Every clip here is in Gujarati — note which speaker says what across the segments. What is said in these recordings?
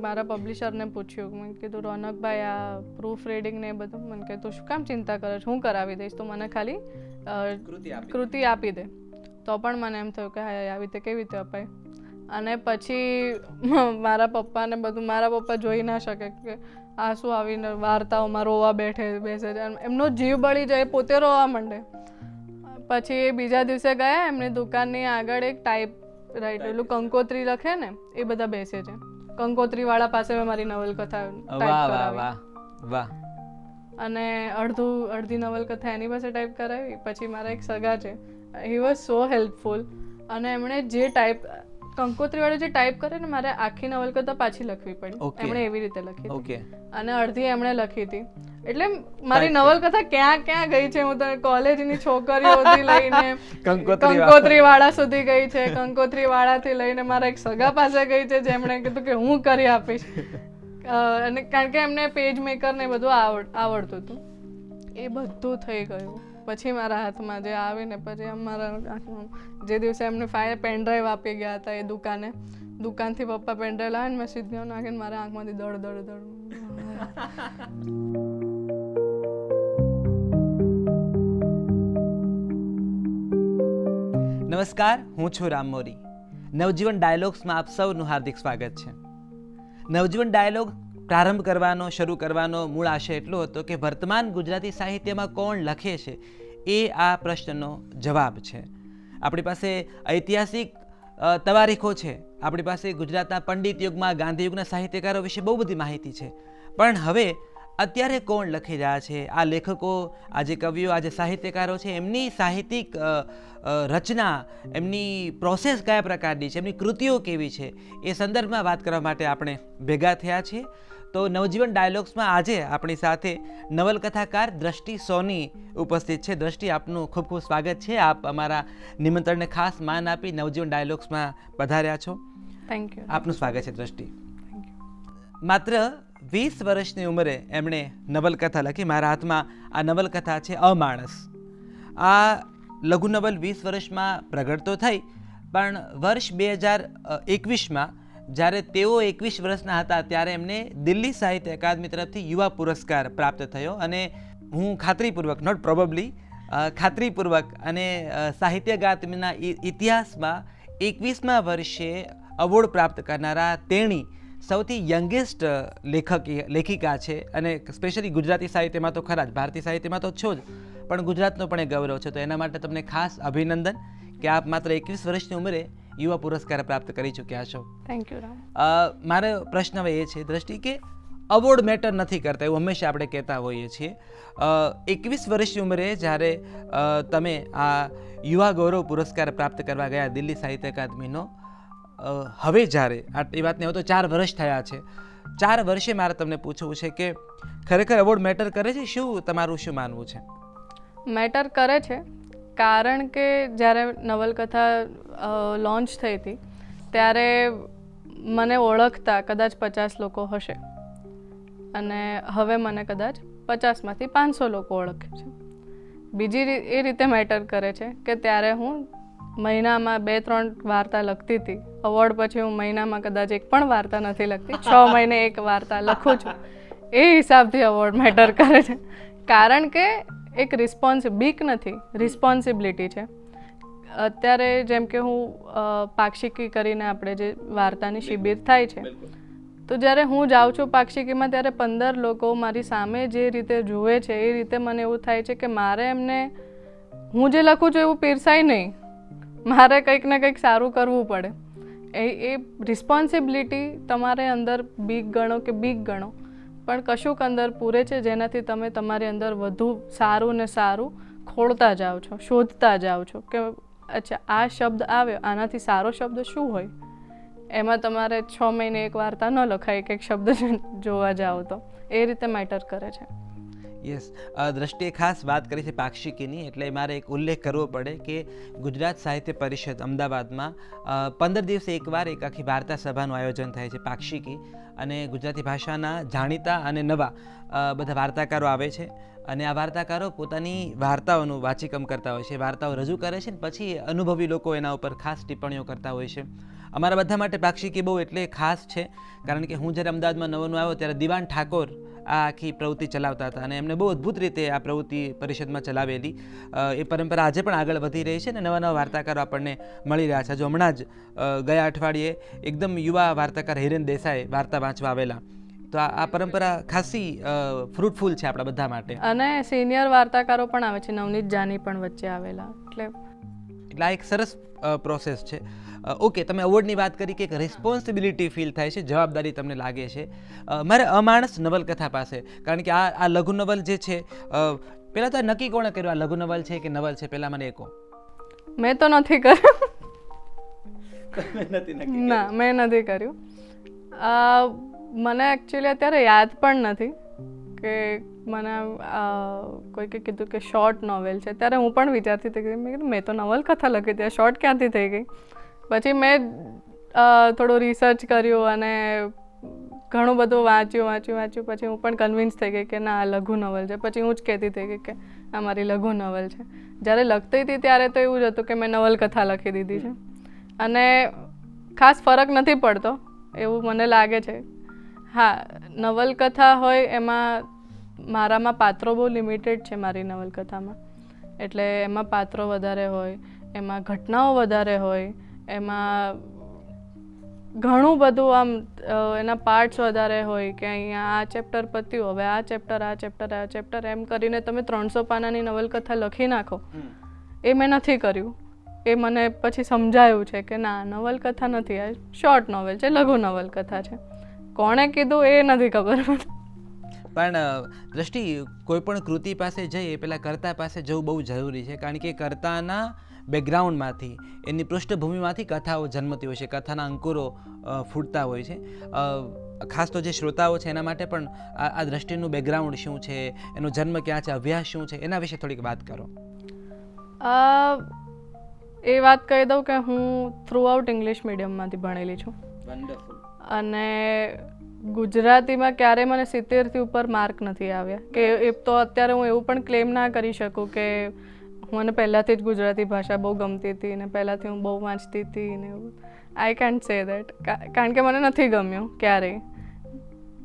Speaker 1: મારા પબ્લિશરને પૂછ્યું, મેં કીધું રોનકભાઈ આ પ્રૂફ રીડિંગ ને એ બધું, મને કહે તું શું કામ ચિંતા કરે છે, હું કરાવી દઈશ, તું મને ખાલી કૃતિ આપી દે. તો પણ મને એમ થયું કે હા આવી રીતે કેવી રીતે અપાય. અને પછી મારા પપ્પાને બધું, મારા પપ્પા જોઈ ના શકે કે આ શું આવીને વાર્તાઓમાં રોવા બેસે છે, એમનો જીવ બળી જાય, પોતે રોવા માંડે. પછી એ બીજા દિવસે ગયા, એમની દુકાનની આગળ એક ટાઈપ રાઈટ પેલું કંકોત્રી લખે ને એ બધા બેસે છે. કંકોત્રી વાળા પાસે મેં મારી નવલકથા ટાઈપ કરાવી અને અડધી નવલકથા એની પાસે ટાઈપ કરાવી. પછી મારા એક સગા છે, હી વોઝ સો હેલ્પફુલ, અને એમણે જે ટાઈપ કંકોત્રી વાળું જે ટાઈપ કરે ને મારે આખી નવલકથા પાછી લખવી પડી. એમણે એવી રીતે લખી હતી અને અડધી એમણે લખી હતી. એટલે મારી નવલકથા ક્યાં ક્યાં ગઈ છે, હું તને કોલેજની છોકરીઓથી લઈને કંકોત્રી વાળા સુધી ગઈ છે, કંકોત્રી વાળાથી લઈને મારા એક સગા પાસે ગઈ છે જેમણે કીધું કે હું કરી આપીશ. અને કારણ કે એમને પેજ મેકર ને બધું આવડતું હતું. એ બધું થઈ ગયું. પછી મારા હાથમાં જે આવીને પછી અમારા જે દિવસે એમને પેનડ્રાઈવ આપી ગયા હતા એ દુકાનથી પપ્પા પેનડ્રાઈવ લાવીને મેં સીધો નાખીને મારા આંખમાંથી દડ.
Speaker 2: નમસ્કાર, હું છું રામ મોરી. નવજીવન ડાયલોગ્સમાં આપ સૌનું હાર્દિક સ્વાગત છે. નવજીવન ડાયલોગ પ્રારંભ કરવાનો, શરૂ કરવાનો મૂળ આશય એટલો હતો કે વર્તમાન ગુજરાતી સાહિત્યમાં કોણ લખે છે એ આ પ્રશ્નનો જવાબ છે. આપણી પાસે ઐતિહાસિક તવારીખો છે, આપણી પાસે ગુજરાતના પંડિત યુગમાં, ગાંધી યુગના સાહિત્યકારો વિશે બહુ બધી માહિતી છે. પણ હવે અત્યારે કોણ લખી રહ્યા છે, આ લેખકો, આ જે કવિઓ, આ જે સાહિત્યકારો છે, એમની સાહિત્યિક રચના, એમની પ્રોસેસ કયા પ્રકારની છે, એમની કૃતિઓ કેવી છે, એ સંદર્ભમાં વાત કરવા માટે આપણે ભેગા થયા છીએ. તો નવજીવન ડાયલોગ્સમાં આજે આપણી સાથે નવલકથાકાર દ્રષ્ટિ સોની ઉપસ્થિત છે. દ્રષ્ટિ, આપનું ખૂબ ખૂબ સ્વાગત છે. આપ અમારા નિમંત્રણને ખાસ માન આપી નવજીવન ડાયલોગ્સમાં પધાર્યા છો.
Speaker 1: Thank you.
Speaker 2: આપનું સ્વાગત છે દ્રષ્ટિ. માત્ર 20 વર્ષની ઉંમરે એમણે નવલકથા લખી. મારા હાથમાં આ નવલકથા છે અમાણસ. આ લઘુ નવલ 20 વર્ષમાં પ્રગટ તો થઈ, પણ વર્ષ 2021માં જ્યારે તેઓ 21 વર્ષના હતા ત્યારે એમને દિલ્હી સાહિત્ય અકાદમી તરફથી યુવા પુરસ્કાર પ્રાપ્ત થયો. અને હું ખાતરીપૂર્વક, નોટ પ્રોબેબલી, ખાતરીપૂર્વક અને સાહિત્ય અકાદમીના ઇતિહાસમાં 21મા વર્ષે એવોર્ડ પ્રાપ્ત કરનારા તેણી સૌથી યંગેસ્ટ લેખિકા છે. અને સ્પેશિયલી ગુજરાતી સાહિત્યમાં તો ખરા જ, ભારતીય સાહિત્યમાં તો છો જ, પણ ગુજરાતનો પણ એક ગૌરવ છે. તો એના માટે તમને ખાસ અભિનંદન કે આપ માત્ર 21 વર્ષની ઉંમરે યુવા પુરસ્કાર પ્રાપ્ત કરી ચૂક્યા છો.
Speaker 1: Thank you Ram.
Speaker 2: મારો પ્રશ્ન હવે એ છે દ્રષ્ટિ કે અવોર્ડ મેટર નથી કરતા, એવું હંમેશા આપણે કહેતા હોઈએ છીએ. 21 વર્ષની ઉંમરે જ્યારે તમે આ યુવા ગૌરવ પુરસ્કાર પ્રાપ્ત કરવા ગયા દિલ્હી સાહિત્ય અકાદમીનો, હવે જ્યારે એ વાતને હવે તો 4 વર્ષ થયા છે, 4 વર્ષે મારે તમને પૂછવું છે કે ખરેખર એવોર્ડ મેટર કરે છે? શું તમારું શું માનવું છે?
Speaker 1: મેટર કરે છે, કારણ કે જ્યારે નવલકથા લોન્ચ થઈ હતી ત્યારે મને ઓળખતા કદાચ 50 લોકો હશે અને હવે મને કદાચ 50માંથી 500 લોકો ઓળખે છે. બીજી એ રીતે મેટર કરે છે કે ત્યારે હું મહિનામાં 2-3 વાર્તા લખતી હતી. અવોર્ડ પછી હું મહિનામાં કદાચ એક પણ વાર્તા નથી લખતી, 6 મહિને એક વાર્તા લખું છું. એ હિસાબથી અવોર્ડ મેટર કરે છે, કારણ કે એક બીક નથી, રિસ્પોન્સિબિલિટી છે. અત્યારે જેમ કે હું પાક્ષિકી કરીને આપણે જે વાર્તાની શિબિર થાય છે, તો જ્યારે હું જાઉં છું પાક્ષિકીમાં ત્યારે 15 લોકો મારી સામે જે રીતે જુએ છે એ રીતે મને એવું થાય છે કે મારે એમને, હું જે લખું છું એવું પીરસાય નહીં, મારે કંઈક ને કંઈક સારું કરવું પડે. એ રિસ્પોન્સિબિલિટી તમારે અંદર બીક ગણો કે બીક ગણો, પણ કશુંક અંદર પૂરે છે જેનાથી તમે તમારી અંદર વધુ સારું ને સારું ખોળતા જાઓ છો, શોધતા જાઓ છો કે અચ્છા આ શબ્દ આવ્યો, આનાથી સારો શબ્દ શું હોય. એમાં તમારે 6 મહિને એક વાર્તા ન લખાય, એક શબ્દ જોવા જાઓ તો એ રીતે મેટર કરે છે.
Speaker 2: યસ, દ્રષ્ટિએ ખાસ વાત કરી છે પાક્ષિકીની, એટલે મારે એક ઉલ્લેખ કરવો પડે કે ગુજરાત સાહિત્ય પરિષદ અમદાવાદમાં 15 દિવસે એકવાર એક આખી વાર્તા સભાનું આયોજન થાય છે, પાક્ષિકી. અને ગુજરાતી ભાષાના જાણીતા અને નવા બધા વાર્તાકારો આવે છે અને આ વાર્તાકારો પોતાની વાર્તાઓનું વાંચીકમ કરતા હોય છે, વાર્તાઓ રજૂ કરે છે ને પછી અનુભવી લોકો એના ઉપર ખાસ ટિપ્પણીઓ કરતા હોય છે. અમારા બધા માટે પાક્ષિકી બહુ એટલે ખાસ છે, કારણ કે હું જ્યારે અમદાવાદમાં નવો આવ્યો ત્યારે દિવાન ઠાકોર આ આખી પ્રવૃત્તિ ચલાવતા હતા અને એમને બહુ અદ્ભુત રીતે આ પ્રવૃત્તિ પરિષદમાં ચલાવેલી. એ પરંપરા આજે પણ આગળ વધી રહી છે અને નવા નવા વાર્તાકારો આપણને મળી રહ્યા છે. જો હમણાં જ ગયા અઠવાડિયે એકદમ યુવા વાર્તાકાર હિરેન દેસાઈ વાર્તા વાંચવા આવેલા. તો આ પરંપરા ખાસી ફ્રૂટફુલ છે આપણા બધા માટે.
Speaker 1: અને સિનિયર વાર્તાકારો પણ આવે છે, નવનીત જાની પણ વચ્ચે આવેલા. એટલે
Speaker 2: આ એક સરસ પ્રોસેસ છે. ઓકે, તમે અવોર્ડની વાત કરી કે એક રિસ્પોન્સિબિલિટી ફીલ થાય છે, જવાબદારી તમને લાગે છે. મારે અમાણસ નવલકથા પાસે, કારણ કે આ લઘુ નવલ જે છે, પહેલાં તો નક્કી કોણે કર્યું આ લઘુ નવલ છે કે નવલ છે? પહેલાં મને એ કહો.
Speaker 1: મેં તો નથી કર્યું. ના, મેં નથી કર્યું. મને એકચ્યુઅલી અત્યારે યાદ પણ નથી કે મને કોઈકે કીધું કે શોર્ટ નોવેલ છે. ત્યારે હું પણ વિચારતી હતી કે મેં તો નવલકથા લખી હતી, શોર્ટ ક્યાંથી થઈ ગઈ? પછી મેં થોડું રિસર્ચ કર્યું અને ઘણું બધું વાંચ્યું. પછી હું પણ કન્વિન્સ થઈ ગઈ કે ના, આ લઘુ નવલ છે. પછી હું જ કહેતી થઈ ગઈ કે આ મારી લઘુ નવલ છે. જ્યારે લખતી હતી ત્યારે તો એવું જ હતું કે મેં નવલકથા લખી દીધી છે અને ખાસ ફરક નથી પડતો એવું મને લાગે છે. હા, નવલકથા હોય એમાં મારામાં પાત્રો બહુ લિમિટેડ છે મારી નવલકથામાં. એટલે એમાં પાત્રો વધારે હોય, એમાં ઘટનાઓ વધારે હોય, એમાં ઘણું બધું આમ એના પાર્ટ્સ વધારે હોય કે અહીંયા આ ચેપ્ટર પત્યું, હવે આ ચેપ્ટર એમ કરીને તમે 300 પાનાની નવલકથા લખી નાખો. એ મેં નથી કર્યું. એ મને પછી સમજાયું છે કે ના, નવલકથા નથી, આ શોર્ટ નોવેલ છે, લઘુ નવલકથા છે. કોણે કીધું એ નથી ખબર.
Speaker 2: પણ દ્રષ્ટિ, કોઈ પણ કૃતિ પાસે જઈએ પહેલાં કર્તા પાસે જવું બહુ જરૂરી છે, કારણ કે કર્તાના બેકગ્રાઉન્ડમાંથી, એની પૃષ્ઠભૂમિમાંથી કથાઓ જન્મતી હોય છે, કથાના અંકુરો ફૂટતા હોય છે. ખાસ તો જે શ્રોતાઓ છે એના માટે પણ આ દ્રષ્ટિનું બેકગ્રાઉન્ડ શું છે, એનો જન્મ ક્યાં છે, અભ્યાસ શું છે, એના વિશે થોડીક વાત કરો.
Speaker 1: એ વાત કહી દઉં કે હું થ્રુઆઉટ ઇંગ્લિશ મીડિયમમાંથી ભણેલી છું.
Speaker 2: વન્ડરફુલ.
Speaker 1: અને ગુજરાતીમાં ક્યારેય મને 70થી ઉપર માર્ક નથી આવ્યા. કે એ તો અત્યારે હું એવું પણ ક્લેમ ના કરી શકું કે મને પહેલાંથી જ ગુજરાતી ભાષા બહુ ગમતી હતી અને પહેલાંથી હું બહુ વાંચતી હતી ને એવું. આઈ કેન્ટ સે દેટ, કારણ કે મને નથી ગમ્યું ક્યારેય.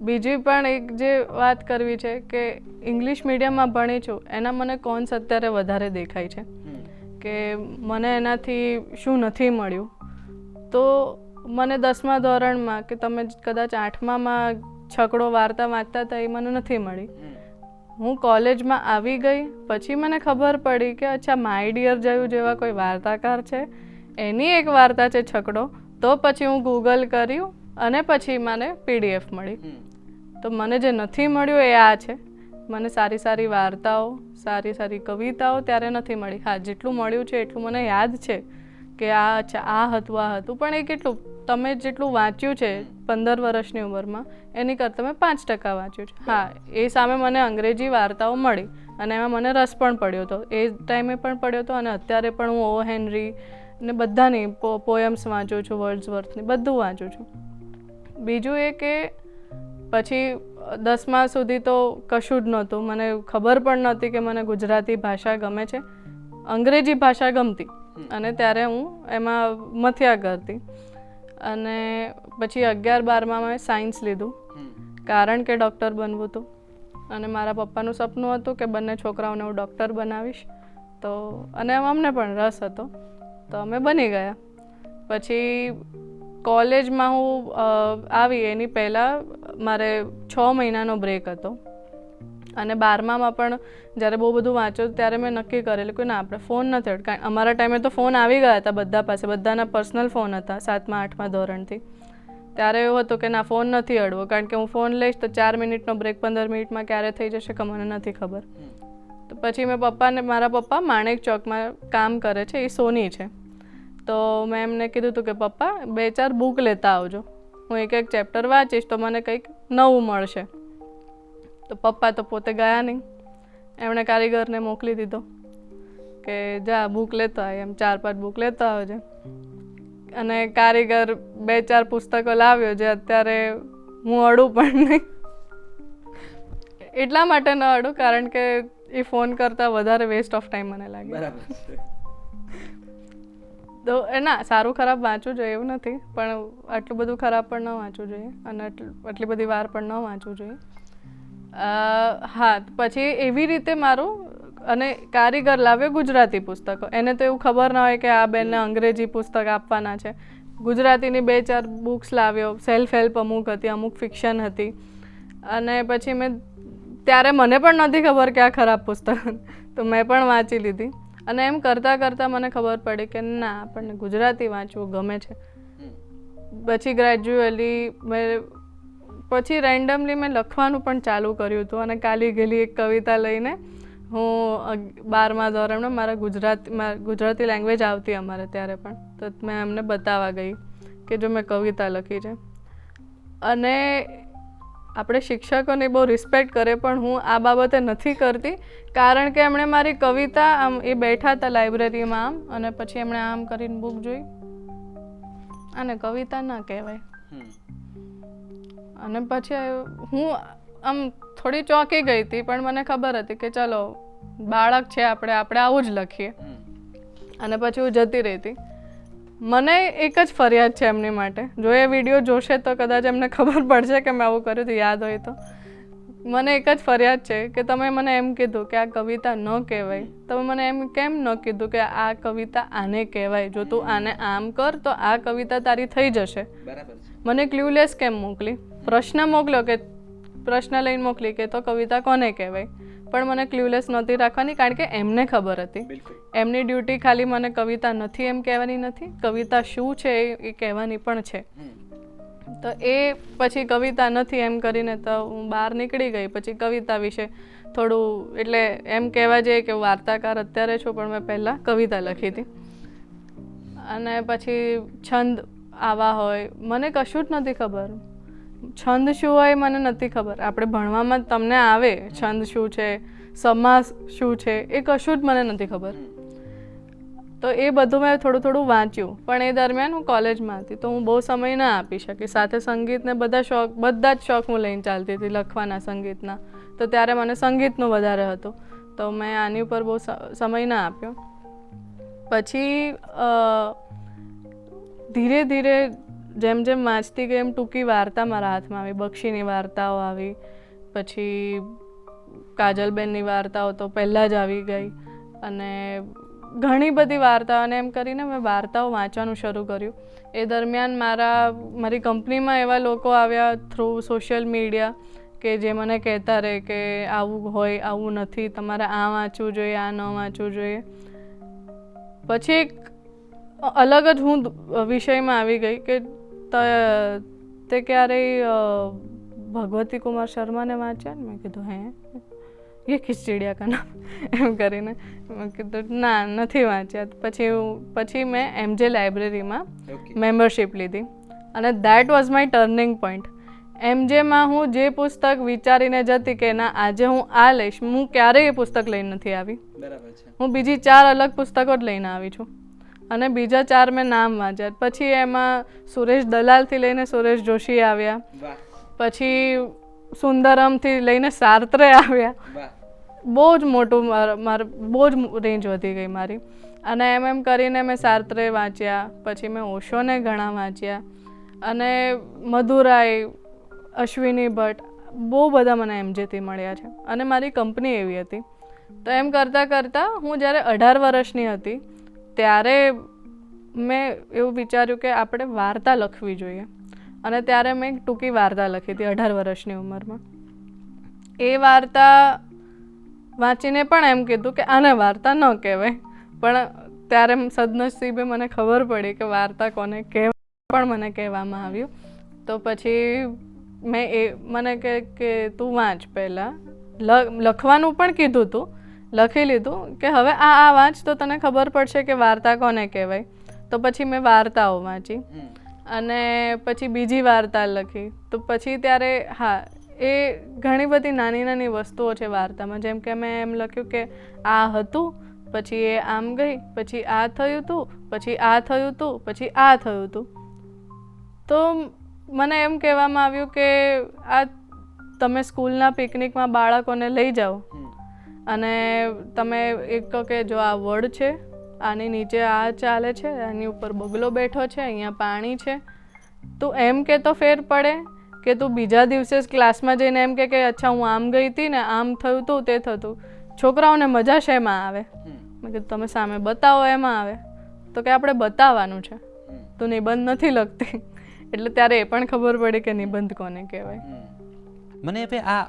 Speaker 1: બીજી પણ એક જે વાત કરવી છે કે ઇંગ્લિશ મીડિયમમાં ભણી છું એના મને કોન્સ અત્યારે વધારે દેખાય છે કે મને એનાથી શું નથી મળ્યું. તો મને 10મા ધોરણમાં કે તમે કદાચ 8મામાં છકડો વાર્તા વાંચતા હતા એ મને નથી મળી. હું કોલેજમાં આવી ગઈ પછી મને ખબર પડી કે અચ્છા, માય ડિયર જયુ જેવા કોઈ વાર્તાકાર છે, એની એક વાર્તા છે છકડો. તો પછી હું ગૂગલ કર્યું અને પછી મને PDF મળી. તો મને જે નથી મળ્યું એ આ છે, મને સારી સારી વાર્તાઓ, સારી સારી કવિતાઓ ત્યારે નથી મળી. હા, જેટલું મળ્યું છે એટલું મને યાદ છે કે આ અચ્છા આ હતું. પણ એ કેટલું, તમે જેટલું વાંચ્યું છે 15 વર્ષની ઉંમરમાં એની કરતાં મેં 5% વાંચ્યું છે. હા, એ સામે મને અંગ્રેજી વાર્તાઓ મળી અને એમાં મને રસ પણ પડ્યો હતો. એ ટાઈમે પણ પડ્યો હતો અને અત્યારે પણ હું ઓ હેનરી ને બધાની પોયમ્સ વાંચું છું, વર્ડ્સવર્થની બધું વાંચું છું. બીજું એ કે પછી 10મા સુધી તો કશું જ નહોતું. મને ખબર પણ નહોતી કે મને ગુજરાતી ભાષા ગમે છે, અંગ્રેજી ભાષા ગમતી અને ત્યારે હું એમાં મથ્યા કરતી. અને પછી 11-12માં મેં સાયન્સ લીધું કારણ કે ડૉક્ટર બનવું હતું અને મારા પપ્પાનું સપનું હતું કે બંને છોકરાઓને હું ડૉક્ટર બનાવીશ. તો અને અમને પણ રસ હતો તો અમે બની ગયા. પછી કોલેજમાં હું આવી એની પહેલાં મારે 6 મહિનાનો બ્રેક હતો અને 12મામાં પણ જ્યારે બહુ બધું વાંચ્યું ત્યારે મેં નક્કી કરેલું કે ના, આપણે ફોન નથી અડવું. કારણ અમારા ટાઈમે તો ફોન આવી ગયા હતા બધા પાસે, બધાના પર્સનલ ફોન હતા 7મા-8મા ધોરણથી. ત્યારે એવું હતું કે ના, ફોન નથી અડવો, કારણ કે હું ફોન લઈશ તો 4 મિનિટનો બ્રેક 15 મિનિટમાં ક્યારે થઈ જશે કે મને નથી ખબર. તો પછી મેં મારા પપ્પા માણેક ચોકમાં કામ કરે છે, એ સોની છે. તો મેં એમને કીધું હતું કે પપ્પા 2-4 બુક લેતા આવજો, હું એક ચેપ્ટર વાંચીશ તો મને કંઈક નવું મળશે. તો પપ્પા તો પોતે ગયા નહીં, એમણે કારીગરને મોકલી દીધો કે જા બુક લેતો આવ, એમ 4-5 બુક લેતો આવજે. અને કારીગર 2-4 પુસ્તકો લાવ્યો જે અત્યારે હું અડું પણ નહીં. એટલા માટે ન અડું કારણ કે એ ફોન કરતાં વધારે વેસ્ટ ઓફ ટાઈમ મને લાગે. તો ના સારું ખરાબ વાંચવું જોઈએ એવું નથી, પણ આટલું બધું ખરાબ પણ ન વાંચવું જોઈએ અને આટલી બધી વાર પણ ન વાંચવું જોઈએ. હા, પછી એવી રીતે મારું અને કારીગર લાવ્યો ગુજરાતી પુસ્તકો. એને તો એવું ખબર ના હોય કે આ બેનને અંગ્રેજી પુસ્તક આપવાના છે. ગુજરાતીની 2-4 બુક્સ લાવ્યો. સેલ્ફ હેલ્પ અમુક હતી, અમુક ફિક્શન હતી. અને પછી ત્યારે મને પણ નથી ખબર કે આ ખરાબ પુસ્તક, તો મેં પણ વાંચી લીધી. અને એમ કરતાં કરતાં મને ખબર પડી કે ના, આપણને ગુજરાતી વાંચવું ગમે છે. પછી ગ્રેજ્યુઅલી પછી રેન્ડમલી મેં લખવાનું પણ ચાલુ કર્યું હતું. અને કાલી ગેલી એક કવિતા લઈને હું 12મા ધોરણમાં મારા ગુજરાતી લેંગ્વેજ આવતી અમારે ત્યારે પણ, તો મેં એમને બતાવવા ગઈ કે જો મેં કવિતા લખી છે. અને આપણે શિક્ષકોને બહુ રિસ્પેક્ટ કરે, પણ હું આ બાબતે નથી કરતી, કારણ કે એમણે મારી કવિતા આમ એ બેઠા હતા લાઇબ્રેરીમાં આમ, અને પછી એમણે આમ કરીને બુક જોઈ, અને કવિતા ના કહેવાય. અને પછી હું આમ થોડી ચોંકી ગઈ હતી, પણ મને ખબર હતી કે ચલો બાળક છે, આપણે આવું જ લખીએ. અને પછી હું જતી રહી હતી. મને એક જ ફરિયાદ છે એમની માટે, જો એ વિડીયો જોશે તો કદાચ એમને ખબર પડશે કે મેં આવું કર્યું હતું, યાદ હોય તો. મને એક જ ફરિયાદ છે કે તમે મને એમ કીધું કે આ કવિતા ન કહેવાય, તમે મને એમ કેમ ન કીધું કે આ કવિતા આને કહેવાય, જો તું આને આમ કર તો આ કવિતા તારી થઈ જશે. મને ક્લ્યુલેસ કેમ મોકલી? પ્રશ્ન મોકલ્યો કે પ્રશ્ન લઈને મોકલી કે તો કવિતા કોને કહેવાય, પણ મને ક્લ્યુલેસ નહોતી રાખવાની, કારણ કે એમને ખબર હતી. એમની ડ્યુટી ખાલી મને કવિતા નથી એમ કહેવાની નથી, કવિતા શું છે એ કહેવાની પણ છે. તો એ પછી કવિતા નથી એમ કરીને તો હું બહાર નીકળી ગઈ. પછી કવિતા વિશે થોડું, એટલે એમ કહેવા જઈએ કે હું વાર્તાકાર અત્યારે છું, પણ મેં પહેલાં કવિતા લખી હતી. અને પછી છંદ આવા હોય, મને કશું જ નથી ખબર. છંદ શું હોય મને નથી ખબર. આપણે ભણવામાં તમને આવે છંદ શું છે, સમાસ શું છે, એ કશું જ મને નથી ખબર. તો એ બધું મેં થોડું થોડું વાંચ્યું, પણ એ દરમિયાન હું કોલેજમાં હતી, તો હું બહુ સમય ના આપી શકી. સાથે સંગીતને બધા જ શોખ હું લઈને ચાલતી હતી, લખવાના, સંગીતના. તો ત્યારે મને સંગીતનું વધારે હતું, તો મેં આની ઉપર બહુ સમય ના આપ્યો. પછી ધીરે ધીરે જેમ જેમ વાંચતી ગઈ એમ ટૂંકી વાર્તા મારા હાથમાં આવી. બક્ષીની વાર્તાઓ આવી, પછી કાજલબેનની વાર્તાઓ તો પહેલાં જ આવી ગઈ, અને ઘણી બધી વાર્તાઓ. અને એમ કરીને મેં વાર્તાઓ વાંચવાનું શરૂ કર્યું. એ દરમિયાન મારી કંપનીમાં એવા લોકો આવ્યા થ્રુ સોશિયલ મીડિયા કે જે મને કહેતા રહે કે આવું હોય, આવું નથી, તમારે આ વાંચવું જોઈએ, આ ન વાંચવું જોઈએ. પછી એક અલગ જ હું વિષયમાં આવી ગઈ કે તે ક્યારેય ભગવતી કુમાર શર્માને વાંચ્યા ને? મેં કીધું હે, એ કિસ ચિડિયા કા નામ, એમ કરીને મેં કીધું ના, નથી વાંચ્યા. પછી મેં MJ લાઇબ્રેરીમાં મેમ્બરશિપ લીધી, અને that was my turning point. MJમાં હું જે પુસ્તક વિચારીને જતી કે ના આજે હું આ લઈશ, હું ક્યારેય એ પુસ્તક લઈને નથી આવી. હું બીજી 4 અલગ પુસ્તકો જ લઈને આવી છું, અને બીજા 4 મેં નામ વાંચ્યા. પછી એમાં સુરેશ દલાલથી લઈને સુરેશ જોશી આવ્યા, પછી સુંદરમથી લઈને સાર્ત્રે આવ્યા. બહુ જ મોટું બહુ જ રેન્જ વધી ગઈ મારી. અને એમ કરીને મેં સાર્ત્રે વાંચ્યા, પછી મેં ઓશોને ઘણા વાંચ્યા, અને મધુરાય, અશ્વિની ભટ્ટ, બહુ બધા મને MJથી મળ્યા છે. અને મારી કંપની એવી હતી. તો એમ કરતાં કરતાં હું જ્યારે 18 વર્ષની હતી ત્યારે મેં એવું વિચાર્યું કે આપણે વાર્તા લખવી જોઈએ. અને ત્યારે મેં એક ટૂંકી વાર્તા લખી હતી 18 વર્ષની ઉંમરમાં. એ વાર્તા વાંચીને પણ એમ કીધું કે આને વાર્તા ન કહેવાય, પણ ત્યારે સદનસીબે મને ખબર પડી કે વાર્તા કોને કહેવાય, પણ મને કહેવામાં આવ્યું. તો પછી મને કે તું વાંચ, પહેલાં લખવાનું પણ કીધું હતું, લખી લીધું કે હવે આ વાંચ તો તને ખબર પડશે કે વાર્તા કોને કહેવાય. તો પછી મેં વાર્તાઓ વાંચી, અને પછી બીજી વાર્તા લખી. તો પછી ત્યારે હા, એ ઘણી બધી નાની નાની વસ્તુઓ છે વાર્તામાં. જેમ કે મેં એમ લખ્યું કે આ હતું, પછી એ આમ ગઈ, પછી આ થયું હતું, પછી આ થયું હતું, પછી આ થયું હતું. તો મને એમ કહેવામાં આવ્યું કે આ તમે સ્કૂલના પિકનિકમાં બાળકોને લઈ જાઓ, અને તમે એક કહો કે જો આ વર્ડ છે, આની નીચે આ ચાલે છે, આની ઉપર બગલો બેઠો છે, અહીંયા પાણી છે. તું એમ કે તો ફેર પડે કે તું બીજા દિવસે જ ક્લાસમાં જઈને એમ કે અચ્છા હું આમ ગઈ હતી ને આમ થયું હતું તે થતું. છોકરાઓને મજા શેમાં આવે? મેં કીધું તમે સામે બતાવો એમાં આવે. તો કે આપણે બતાવવાનું છે, તું નિબંધ નથી લખતી. એટલે ત્યારે એ પણ ખબર પડી કે નિબંધ કોને કહેવાય.
Speaker 2: મને હવે આ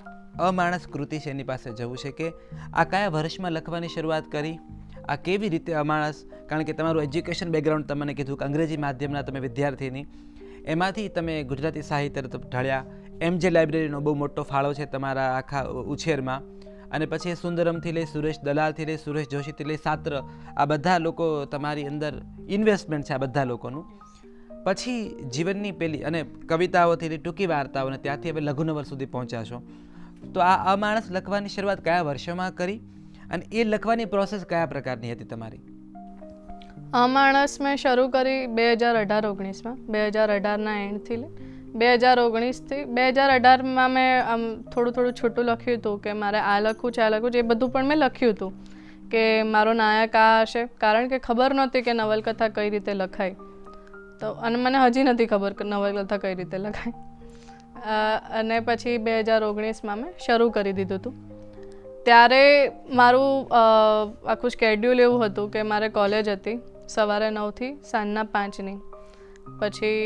Speaker 2: અમાણસ કૃતિ છે એની પાસે જવું છે કે આ કયા વર્ષમાં લખવાની શરૂઆત કરી, આ કેવી રીતે અમાણસ, કારણ કે તમારું એજ્યુકેશન બેકગ્રાઉન્ડ તમને કીધું કે અંગ્રેજી માધ્યમના તમે વિદ્યાર્થીની, એમાંથી તમે ગુજરાતી સાહિત્ય તરફ ઢળ્યા. MJ લાઇબ્રેરીનો બહુ મોટો ફાળો છે તમારા આખા ઉછેરમાં. અને પછી સુંદરમથી લઈ સુરેશ દલાલથી લઈ સુરેશ જોશીથી લઈ સાત્ર, આ બધા લોકો તમારી અંદર ઇન્વેસ્ટમેન્ટ છે આ બધા લોકોનું. પછી જીવનની પેલી અને કવિતાઓથી લઈ ટૂંકી વાર્તાઓ અને ત્યાંથી હવે લઘુનવલ સુધી પહોંચ્યા છો. તો આ અમાણસ લખવાની શરૂઆત કયા વર્ષોમાં કરી અને એ લખવાની પ્રોસેસ કયા પ્રકારની હતી તમારી?
Speaker 1: અમાણસ મેં શરૂ કરી 2018-19માં. 2018ના એન્ડથી લઈ 2019થી 2018માં મેં આમ થોડું છૂટું લખ્યું હતું કે મારે આ લખવું છે, આ લખવું છે. એ બધું પણ મેં લખ્યું હતું કે મારો નાયક આ હશે, કારણ કે ખબર નહોતી કે નવલકથા કઈ રીતે લખાય. તો અને મને હજી નથી ખબર કે નવલકથા કઈ રીતે લખાય. અને પછી 2019માં મેં શરૂ કરી દીધું હતું. ત્યારે મારું આખું શેડ્યુલ એવું હતું કે મારે કોલેજ હતી સવારે 9થી સાંજના 5ની. પછી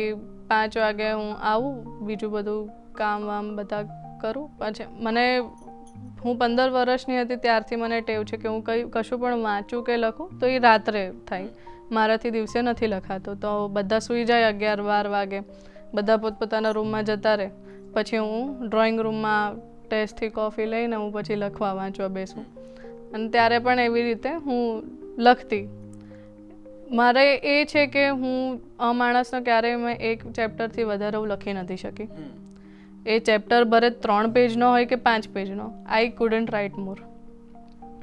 Speaker 1: 5 વાગે હું આવું, બીજું બધું કામ વામ બધા કરું. પછી હું 15 વર્ષની હતી ત્યારથી મને ટેવ છે કે હું કશું પણ વાંચું કે લખું તો એ રાત્રે થાય, મારાથી દિવસે નથી લખાતું. તો બધા સૂઈ જાય 11-12 વાગે, બધા પોતપોતાના રૂમમાં જતા રહે. પછી હું ડ્રોઈંગ રૂમમાં ટેસ્ટથી કોફી લઈને હું પછી લખવા વાંચવા બેસું. અને ત્યારે પણ એવી રીતે હું લખતી. મારે એ છે કે હું અમાણસનો ક્યારેય મેં એક ચેપ્ટરથી વધારે હું લખી નથી શકી. એ ચેપ્ટર ભરે 3 પેજનો હોય કે 5 પેજનો, આઈ કુડન્ટ રાઇટ મોર.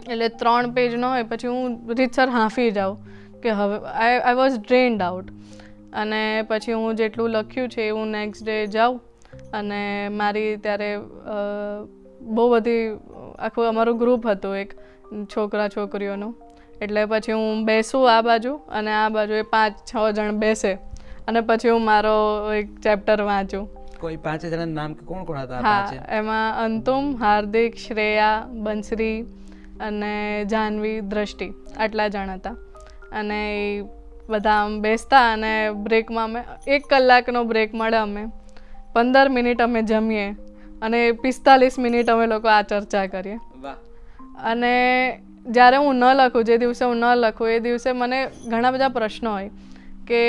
Speaker 1: એટલે 3 પેજનો હોય પછી હું રીતસર હાંફી જાઉં કે હવે આઈ વોઝ ડ્રેન્ડ આઉટ. અને પછી હું જેટલું લખ્યું છે એ હું નેક્સ્ટ ડે જાઉં. અને મારી ત્યારે બહુ બધી આખું અમારું ગ્રુપ હતું એક છોકરા છોકરીઓનું. એટલે પછી હું બેસું આ બાજુ અને આ બાજુ, એ 5-6 જણ બેસે અને પછી હું મારો એક ચેપ્ટર વાંચું.
Speaker 2: કોઈ 5 જણાનું નામ કે કોણ કોણ હતા?
Speaker 1: હા, એમાં અંતુમ, હાર્દિક, શ્રેયા, બંસરી અને જાહ્નવી, દ્રષ્ટિ, આટલા જણ હતા. અને એ બધા આમ બેસતા અને બ્રેકમાં અમે 1 કલાકનો બ્રેક મળે. અમે 15 મિનિટ અમે જમીએ અને 45 મિનિટ અમે લોકો આ ચર્ચા કરીએ. અને જ્યારે હું ન લખું, જે દિવસે હું ન લખું એ દિવસે મને ઘણા બધા પ્રશ્નો હોય કે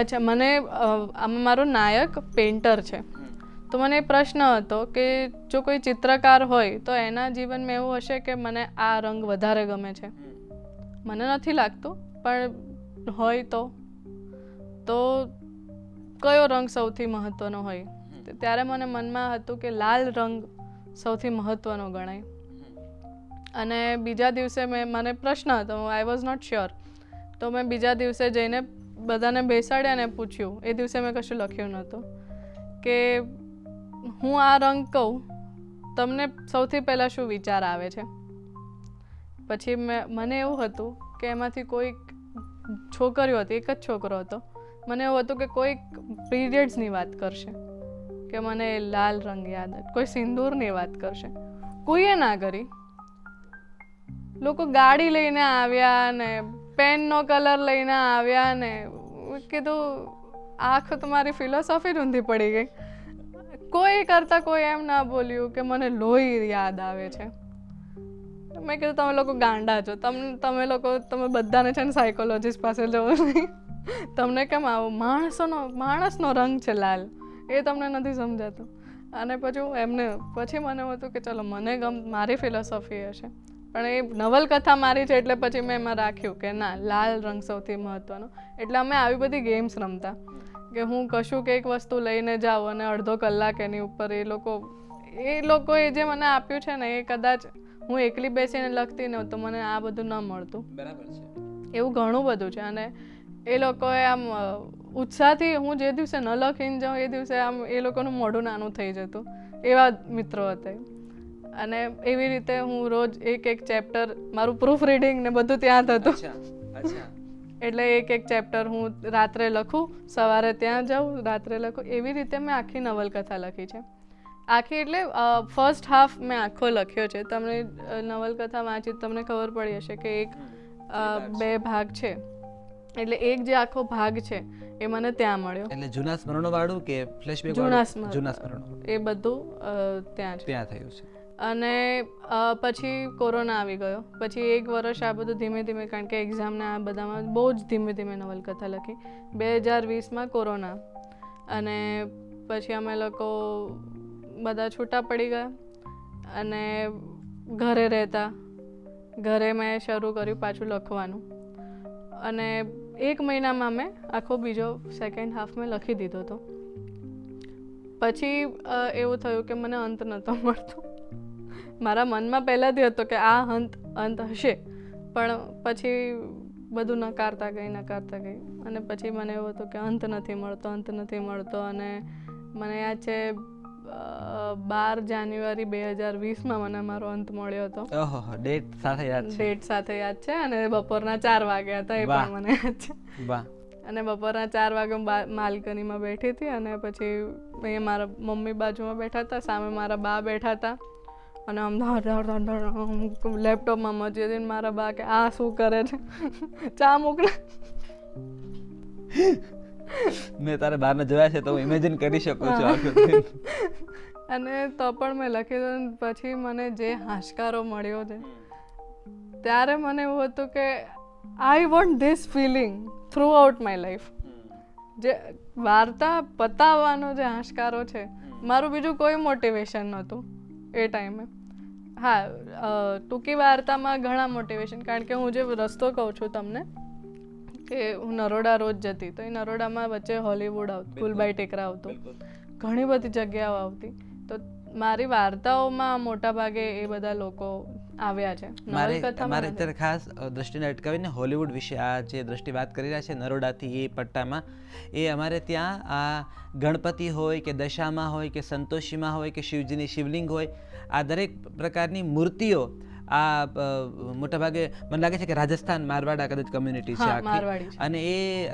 Speaker 1: અચ્છા મને આમાં મારો નાયક પેઇન્ટર છે. તો મને એ પ્રશ્ન હતો કે જો કોઈ ચિત્રકાર હોય તો એના જીવનમાં એવું હશે કે મને આ રંગ વધારે ગમે છે. મને નથી લાગતું, પણ હોય તો કયો રંગ સૌથી મહત્ત્વનો હોય? ત્યારે મને મનમાં હતું કે લાલ રંગ સૌથી મહત્ત્વનો ગણાય. અને બીજા દિવસે મને પ્રશ્ન હતો, આઈ વોઝ નોટ શ્યોર. તો મેં બીજા દિવસે જઈને બધાને બેસાડ્યા અને પૂછ્યું. એ દિવસે મેં કશું લખ્યું નહોતું કે હું આ રંગ કહું, તમને સૌથી પહેલાં શું વિચાર આવે છે? પછી મને એવું હતું કે એમાંથી કોઈક છોકરીઓ હતી, એક જ છોકરો હતો. મને એવું હતું કે કોઈક પીરિયડ્સની વાત કરશે, કે મને લાલ રંગ યાદ આવે. કોઈ સિંદૂરની વાત કરશે. કોઈએ ના કરી. લોકો ગાડી લઈને આવ્યા ને પેનનો કલર લઈને આવ્યા ને કીધું આખું તમારી ફિલોસોફી જ ઊંધી પડી ગઈ. કોઈ કરતાં કોઈ એમ ના બોલ્યું કે મને લોહી યાદ આવે છે. મેં કીધું તમે લોકો ગાંડા છો, તમે બધાને છે ને સાયકોલોજીસ્ટ પાસે જવું નહીં. તમને કેમ આવું માણસનો રંગ છે લાલ, એ તમને નથી સમજાતું. અને પછી પછી મને હતું કે ચલો મને મારી ફિલોસોફી હશે, પણ એ નવલકથા મારી છે એટલે પછી મેં એમાં રાખ્યું કે ના, લાલ રંગ સૌથી મહત્ત્વનો. એટલે અમે આવી બધી ગેમ્સ રમતા કે હું કશું કંઈક વસ્તુ લઈને જાઉં અને અડધો કલાક એની ઉપર એ લોકોએ જે મને આપ્યું છે ને એ કદાચ હું એકલી બેસીને લખતી ન તો મને આ બધું ન મળતું.
Speaker 2: બરાબર છે.
Speaker 1: એવું ઘણું બધું છે. અને એ લોકોએ આમ ઉત્સાહથી હું જે દિવસે ન લખીને જાઉં એ દિવસે આમ એ લોકોનું મોઢું નાનું થઈ જતું, એવા મિત્રો હતા. અને એવી રીતે હું રોજ એક ચેપ્ટર, મારું પ્રૂફ રીડિંગ ને બધું ત્યાં થતું. એટલે એક ચેપ્ટર હું રાત્રે લખું, સવારે ત્યાં જાઉં, રાત્રે લખું. એવી રીતે મેં આખી નવલકથા લખી છે. આખી એટલે ફર્સ્ટ હાફ મેં આખો લખ્યો છે. તમને નવલકથા વાંચી તમને ખબર પડી હશે કે એક 2 ભાગ છે. એટલે એક જે આખો ભાગ છે એ મને ત્યાં મળ્યો.
Speaker 2: એટલે જૂના સ્મરણો વાળું કે ફ્લેશબેક
Speaker 1: જૂના
Speaker 2: સ્મરણો
Speaker 1: એ બધું ત્યાં
Speaker 2: થયું છે.
Speaker 1: અને પછી કોરોના આવી ગયો. પછી 1 વર્ષ આ બધું ધીમે ધીમે, કારણ કે એક્ઝામને આ બધામાં બહુ જ ધીમે ધીમે નવલકથા લખી. 2020માં કોરોના, અને પછી અમે લોકો બધા છૂટા પડી ગયા અને ઘરે રહેતા. ઘરે મેં શરૂ કર્યું પાછું લખવાનું, અને 1 મહિનામાં મેં આખો બીજો સેકન્ડ હાફ મેં લખી દીધો હતો. પછી એવું થયું કે મને અંત નહોતો મળતો. મારા મનમાં પહેલાંથી હતો કે આ અંત હશે, પણ પછી બધું નકારતા ગઈ, અને પછી મને એવું હતું કે અંત નથી મળતો. અને મને યાદ છે 12 જાન્યુઆરી 2020માં મને મારો અંત મળ્યો હતો.
Speaker 2: ડેટ
Speaker 1: સાથે યાદ છે. અને બપોરના 4 વાગ્યા હતા, એ પણ મને યાદ છે. અને બપોરના 4 વાગે હું બાલ્કનીમાં બેઠી હતી, અને પછી અહીંયા મારા મમ્મી બાજુમાં બેઠા હતા, સામે મારા બા બેઠા હતા, અને આમ લેપટોપમાં મજી હતી. મારા બા કે આ શું કરે છે, ચા મૂકને.
Speaker 2: મેં તારા બાને જોયા છે તો હું ઇમેજિન કરી શકું છું.
Speaker 1: અને તો પણ મેં લખી દીધું. પછી મને જે હાશકારો મળ્યો છે ત્યારે મને એવું હતું કે I want this feeling throughout my life. જે વાર્તા પતાવવાનો જે હાશકારો છે, મારું બીજું કોઈ મોટિવેશન નહોતું એ ટાઈમે. હા, ટૂંકી વાર્તામાં ઘણા મોટિવેશન, કારણ કે હું જે રસ્તો કહું છું તમને કે હું નરોડા રોજ જતી, તો એ નરોડામાં વચ્ચે હોલીવુડ આવતું, ફૂલબાઈ ટેકરા આવતું, ઘણી બધી જગ્યાઓ આવતી. તો મારી વાર્તાઓમાં મોટા ભાગે એ બધા લોકો આવ્યા છે.
Speaker 2: મારે અત્યારે ખાસ દ્રષ્ટિને અટકાવીને હોલીવુડ વિશે આ જે દ્રષ્ટિ વાત કરી રહ્યા છે નરોડાથી એ પટ્ટામાં, એ અમારે ત્યાં આ ગણપતિ હોય કે દશામાં હોય કે સંતોષીમાં હોય કે શિવજીની શિવલિંગ હોય, આ દરેક પ્રકારની મૂર્તિઓ આ મોટાભાગે મને લાગે છે કે રાજસ્થાન મારવાડા કદાચ કમ્યુનિટી છે આખી, અને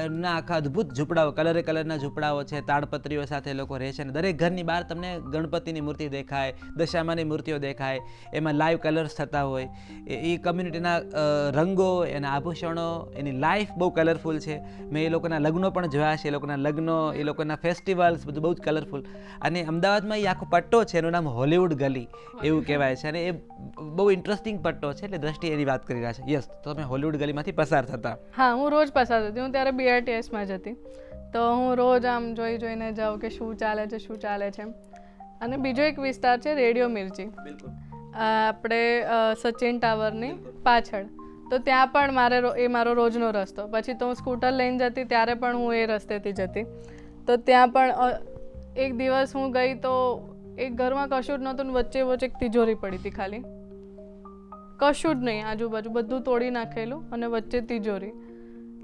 Speaker 2: એના આખા અદ્ભુત ઝૂંપડાઓ, કલરના ઝૂંપડાઓ છે, તાડપત્રીઓ સાથે લોકો રહે છે. અને દરેક ઘરની બહાર તમને ગણપતિની મૂર્તિ દેખાય, દશામાની મૂર્તિઓ દેખાય, એમાં લાઈવ કલર્સ થતા હોય. એ કમ્યુનિટીના રંગો, એના આભૂષણો, એની લાઈફ બહુ કલરફુલ છે. મેં એ લોકોના લગ્નો પણ જોયા છે, એ લોકોના લગ્નો, એ લોકોના ફેસ્ટિવલ્સ, બધું બહુ જ કલરફુલ. અને અમદાવાદમાં એ આખો પટ્ટો છે, એનું નામ હોલીવુડ ગલી એવું કહેવાય છે, અને એ બહુ ઇન્ટરેસ્ટિંગ પટ્ટો છે. એટલે દ્રષ્ટિ એની વાત કરી રહ્યા છે. યસ, તો તમે હોલીવુડ ગલીમાંથી પસાર થતા?
Speaker 1: હા, હું રોજ પસાર થતી. હું ત્યારે BRTSમાં જતી, તો હું રોજ આમ જોઈને જાઉં કે શું ચાલે છે. અને બીજો એક વિસ્તાર છે રેડિયો મિર્ચી, આપણે સચિન ટાવરની પાછળ. તો ત્યાં પણ મારો રોજનો રસ્તો. પછી તો હું સ્કૂટર લઈને જતી, ત્યારે પણ હું એ રસ્તેથી જતી. તો ત્યાં પણ એક દિવસ હું ગઈ તો એક ઘરમાં કશું જ નહોતું, વચ્ચે એક તિજોરી પડી હતી, ખાલી કશું જ નહીં, આજુબાજુ બધું તોડી નાખેલું, અને વચ્ચે તિજોરી.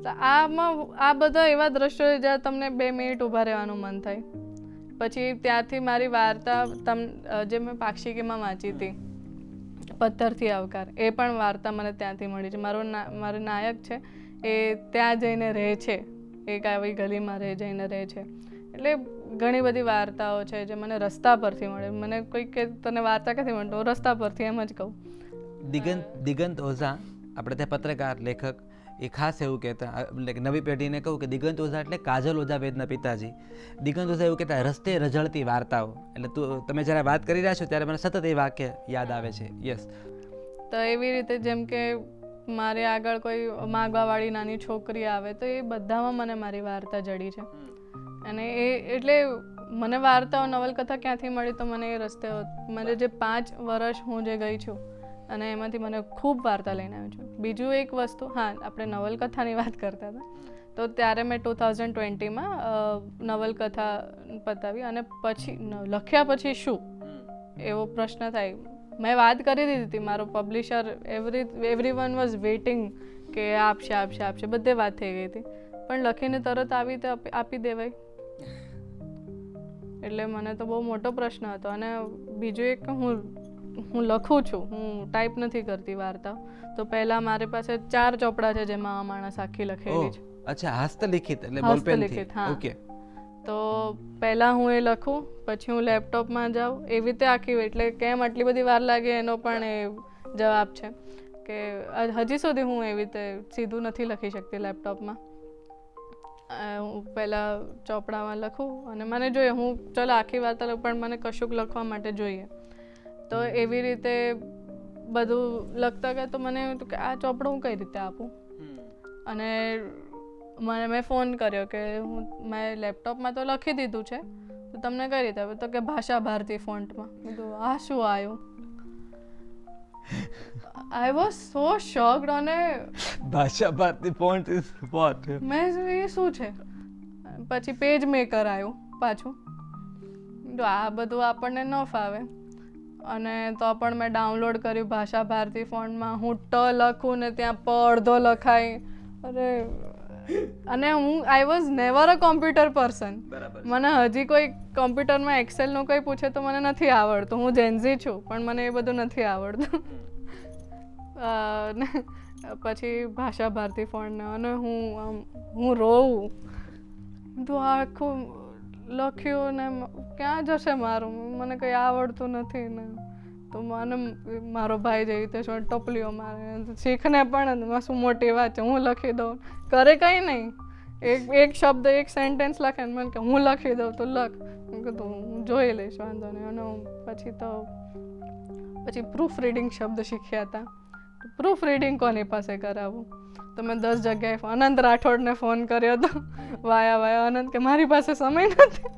Speaker 1: તો આ બધા એવા દ્રશ્યો જ્યાં તમને 2 મિનિટ ઊભા રહેવાનું મન થાય. પછી ત્યાંથી મારી વાર્તા જે મેં પાક્ષિકીમાં વાંચી હતી, પથ્થરથી આવકાર, એ પણ વાર્તા મને ત્યાંથી મળી છે. મારો નાયક છે એ ત્યાં જઈને રહે છે, એક આવી ગલીમાં જઈને રહે છે. એટલે ઘણી બધી વાર્તાઓ છે જે મને રસ્તા પરથી મળે. મને કોઈ કે તને વાર્તા ક્યાંથી મળતો, રસ્તા પરથી એમ જ કહું.
Speaker 2: દિગંત ઓઝા, આપણે ત્યાં પત્રકાર લેખક, એ ખાસ એવું કહેતા, એટલે નવી પેઢીને કહું કે દિગંત ઓઝા એટલે કાજલ ઓઝા વેદના પિતાજી. દિગંત ઓઝા એવું કહેતા, રસ્તે રઝળતી વાર્તાઓ. એટલે તમે જ્યારે વાત કરી રહ્યા છો ત્યારે મને સતત એ વાક્ય યાદ આવે છે. યસ.
Speaker 1: તો એવી રીતે જેમ કે મારે આગળ કોઈ માગવાવાળી નાની છોકરી આવે, તો એ બધામાં મને મારી વાર્તા જડી છે. અને એ એટલે મને વાર્તાઓ, નવલકથા ક્યાંથી મળી, તો મને એ રસ્તે, મને જે 5 વર્ષ હું જે ગઈ છું, અને એમાંથી મને ખૂબ વાર્તા લઈને આવી છું. બીજું એક વસ્તુ, હા, આપણે નવલકથાની વાત કરતા હતા, તો ત્યારે મેં 2020માં નવલકથા પતાવી. અને પછી લખ્યા પછી શું એવો પ્રશ્ન થાય. મેં વાત કરી દીધી હતી, મારો પબ્લિશર, એવરીવન વોઝ વેઇટિંગ કે આપશે, બધે વાત થઈ ગઈ હતી, પણ લખીને તરત આવી રીતે આપી દેવાય. એટલે મને તો બહુ મોટો પ્રશ્ન હતો. અને બીજું એક, હું હું લખું છું, હું ટાઈપ નથી કરતી વાર્તા, તો પહેલાં મારી પાસે 4 ચોપડા છે જેમાં આ માણસ આખી લખેલી છે.
Speaker 2: અચ્છા, હસ્તલિખિત એટલે બોલપેનથી.
Speaker 1: હસ્તલિખિત, હા.
Speaker 2: ઓકે.
Speaker 1: તો પહેલાં હું એ લખું, પછી હું લેપટોપમાં જાઉં, એવી રીતે આખી. એટલે કેમ આટલી બધી વાર લાગે એનો પણ એ જવાબ છે કે હજી સુધી હું એવી રીતે સીધું નથી લખી શકતી લેપટોપમાં. હું પહેલાં ચોપડામાં લખું અને મને જોઈએ, હું ચાલો આખી વાર્તા લખું પણ મને કશુંક લખવા માટે જોઈએ. તો એવી રીતે બધું લખતા ગયા તો મને એવું હતું કે આ ચોપડો હું કઈ રીતે આપું. અને મેં ફોન કર્યો કે મેં લેપટોપમાં તો લખી દીધું છે, તો તમને કઈ રીતે આવે? તો કે ભાષા ભારતી ફોન્ટમાં. કીધું આ શું આવ્યું? I was so shocked. અને
Speaker 2: Bhasha Bharati font is what?
Speaker 1: મેં એ શું છે? પછી પેજ મેકર આવ્યું પાછું. તો આ બધું આપણને ન ફાવે, અને તો પણ મેં ડાઉનલોડ કર્યું ભાષા ભારતી ફોન્ટમાં. હું ટ લખું ને ત્યાં પ અડધો લખાય. અરે, અને I was never a computer person. મને હજી કોઈ કોમ્પ્યુટરમાં એક્સેલનું કંઈ પૂછે તો મને નથી આવડતું. હું જેન્ઝી છું પણ મને એ બધું નથી આવડતું. પછી ભાષા ભારતી ફોન્ટને, અને હું રોઉં. તો આખું લખ્યું ને ક્યાં જશે મારું? મને કંઈ આવડતું નથી ને. તો મને મારો ભાઈ જેવી રીતે શું ટોપલીઓ મારે, શીખને પણ શું મોટી વાત છે, હું લખી દઉં. કરે કંઈ નહીં, એક શબ્દ એક સેન્ટેન્સ લખે ને મને કે હું લખી દઉં તો લખ. મેં કીધું હું જોઈ લઈશ, વાંધો નહીં. અને પછી પ્રૂફ રીડિંગ શબ્દ શીખ્યા હતા. પ્રૂફ રીડિંગ કોની પાસે કરાવવું? તો મેં 10 જગ્યાએ અનંત રાઠોડને ફોન કર્યો હતો. વાયા અનંત કે મારી પાસે સમય નથી.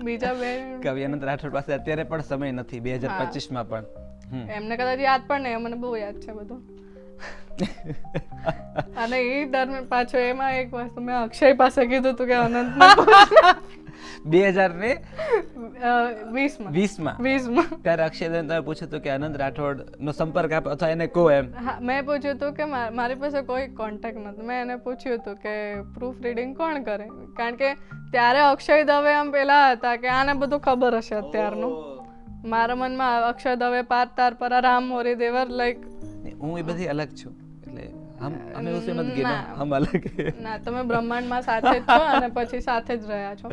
Speaker 1: બીજા બે
Speaker 2: કવિ અનંત રાઠોડ પાસે અત્યારે પણ સમય નથી, 2025 માં પણ.
Speaker 1: એમને કદાચ યાદ પણ નહીં, મને બહુ યાદ છે બધું. અને એ દરમિયાન પાછો એમાં એક વસ્તુ મેં અક્ષય પાસે કીધું હતું કે અનંત 2020માં
Speaker 2: ત્યારે અક્ષયને તમે પૂછ્યું હતું કે અનંત રાઠોડ નો સંપર્ક આપો અથવા એને કહો એમ?
Speaker 1: હા, મેં પૂછ્યું હતું કે મારી પાસે કોઈ કોન્ટેક્ટ નથી. મેં એને પૂછ્યું હતું કે પ્રૂફ રીડિંગ કોણ કરે? કારણ કે ત્યારે અક્ષય દવે આમ પેલા હતા કે આને બધું ખબર હશે અત્યારનું. મારા મનમાં અક્ષય દવે, પાર્થ તારપરા, રામ મોરી દેવર, લાઈક
Speaker 2: હું એ બધી અલગ છું. એટલે અમે ઉસે મત ગए ना, हम अलग है
Speaker 1: ના. તમે બ્રહ્માંડમાં સાથે જ છો અને પછી સાથે જ રહ્યા છો.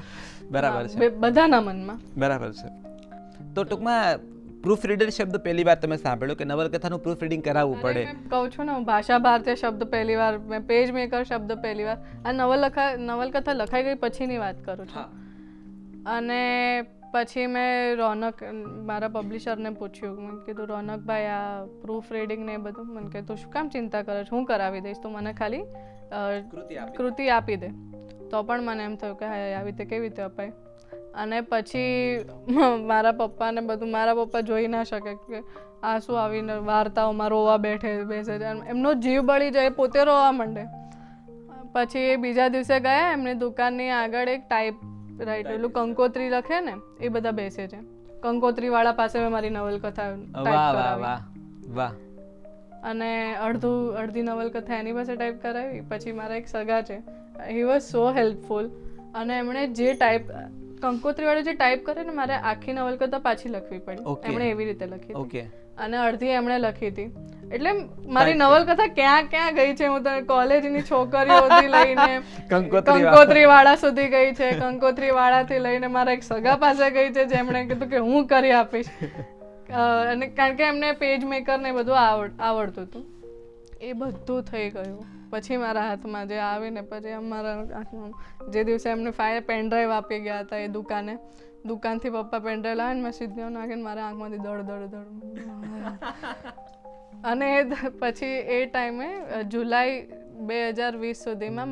Speaker 2: બરાબર છે,
Speaker 1: બધાના મનમાં.
Speaker 2: બરાબર છે. તો ટૂંકમાં પ્રૂફ રીડર શબ્દ પહેલી વાર તમે સાંભળ્યો કે નવલકથાનું પ્રૂફ રીડિંગ કરાવવું પડે?
Speaker 1: કહું છું ને, ભાષા ભારતીય શબ્દ પહેલી વાર, મેં પેજ મેકર શબ્દ પહેલી વાર. આ નવલકથા લખાઈ ગઈ પછીની વાત કરું છું. અને પછી મેં રોનક, મારા પબ્લિશરને પૂછ્યું. મેં કીધું રોનકભાઈ આ પ્રૂફ રીડિંગ ને એ બધું, મને કહે તું શું કામ ચિંતા કરે છે, હું કરાવી દઈશ, તો મને ખાલી કૃતિ આપી દે. તો પણ મને એમ થયું કે હા આવી રીતે કેવી રીતે અપાય. અને પછી મારા પપ્પાને બધું, મારા પપ્પા જોઈ ના શકે કે આ શું આવીને વાર્તાઓમાં રોવા બેસે છે. એમનો જીવ બળી જાય, પોતે રોવા માંડે. પછી એ બીજા દિવસે ગયા, એમની દુકાનની આગળ એક ટાઈપ રાઈટ પેલું કંકોત્રી લખે ને એ બધા બેસે છે. કંકોત્રી વાળા પાસે મેં મારી નવલકથા ટાઈપ કરાવી. અને અડધી નવલકથા એની પાસે ટાઈપ કરાવી. પછી મારા એક સગા છે, હી વોઝ સો હેલ્પફુલ. અને એમણે જે ટાઈપ કંકોત્રી વાળું જે ટાઈપ કરે ને, મારે આખી નવલકથા પાછી લખવી પડી. એમણે એવી રીતે લખી હતી અને અડધી એમણે લખી હતી. એટલે મારી નવલકથા ક્યાં ક્યાં ગઈ છે, હું તો કોલેજની છોકરીઓથી લઈને કંકોત્રી વાળા સુધી ગઈ છે. કંકોત્રી વાળાથી લઈને મારા એક સગા પાસે ગઈ છે, જેમણે કીધું કે હું કરી આપીશ. અને કારણ કે એમને પેજ મેકર ને બધું આવડતું હતું. એ બધું થઈ ગયું. પછી મારા હાથમાં જે આવીને પછી અમારા હાથમાં જે દિવસે એમને પેનડ્રાઈવ આપી ગયા હતા એ દુકાનથી પપ્પા પેનડ્રાઈવ લાવે ને મેં સીધો નાખીને મારા આંખમાંથી દડ. અને પછી એ ટાઈમે જુલાઈ 2020 સુધીમાં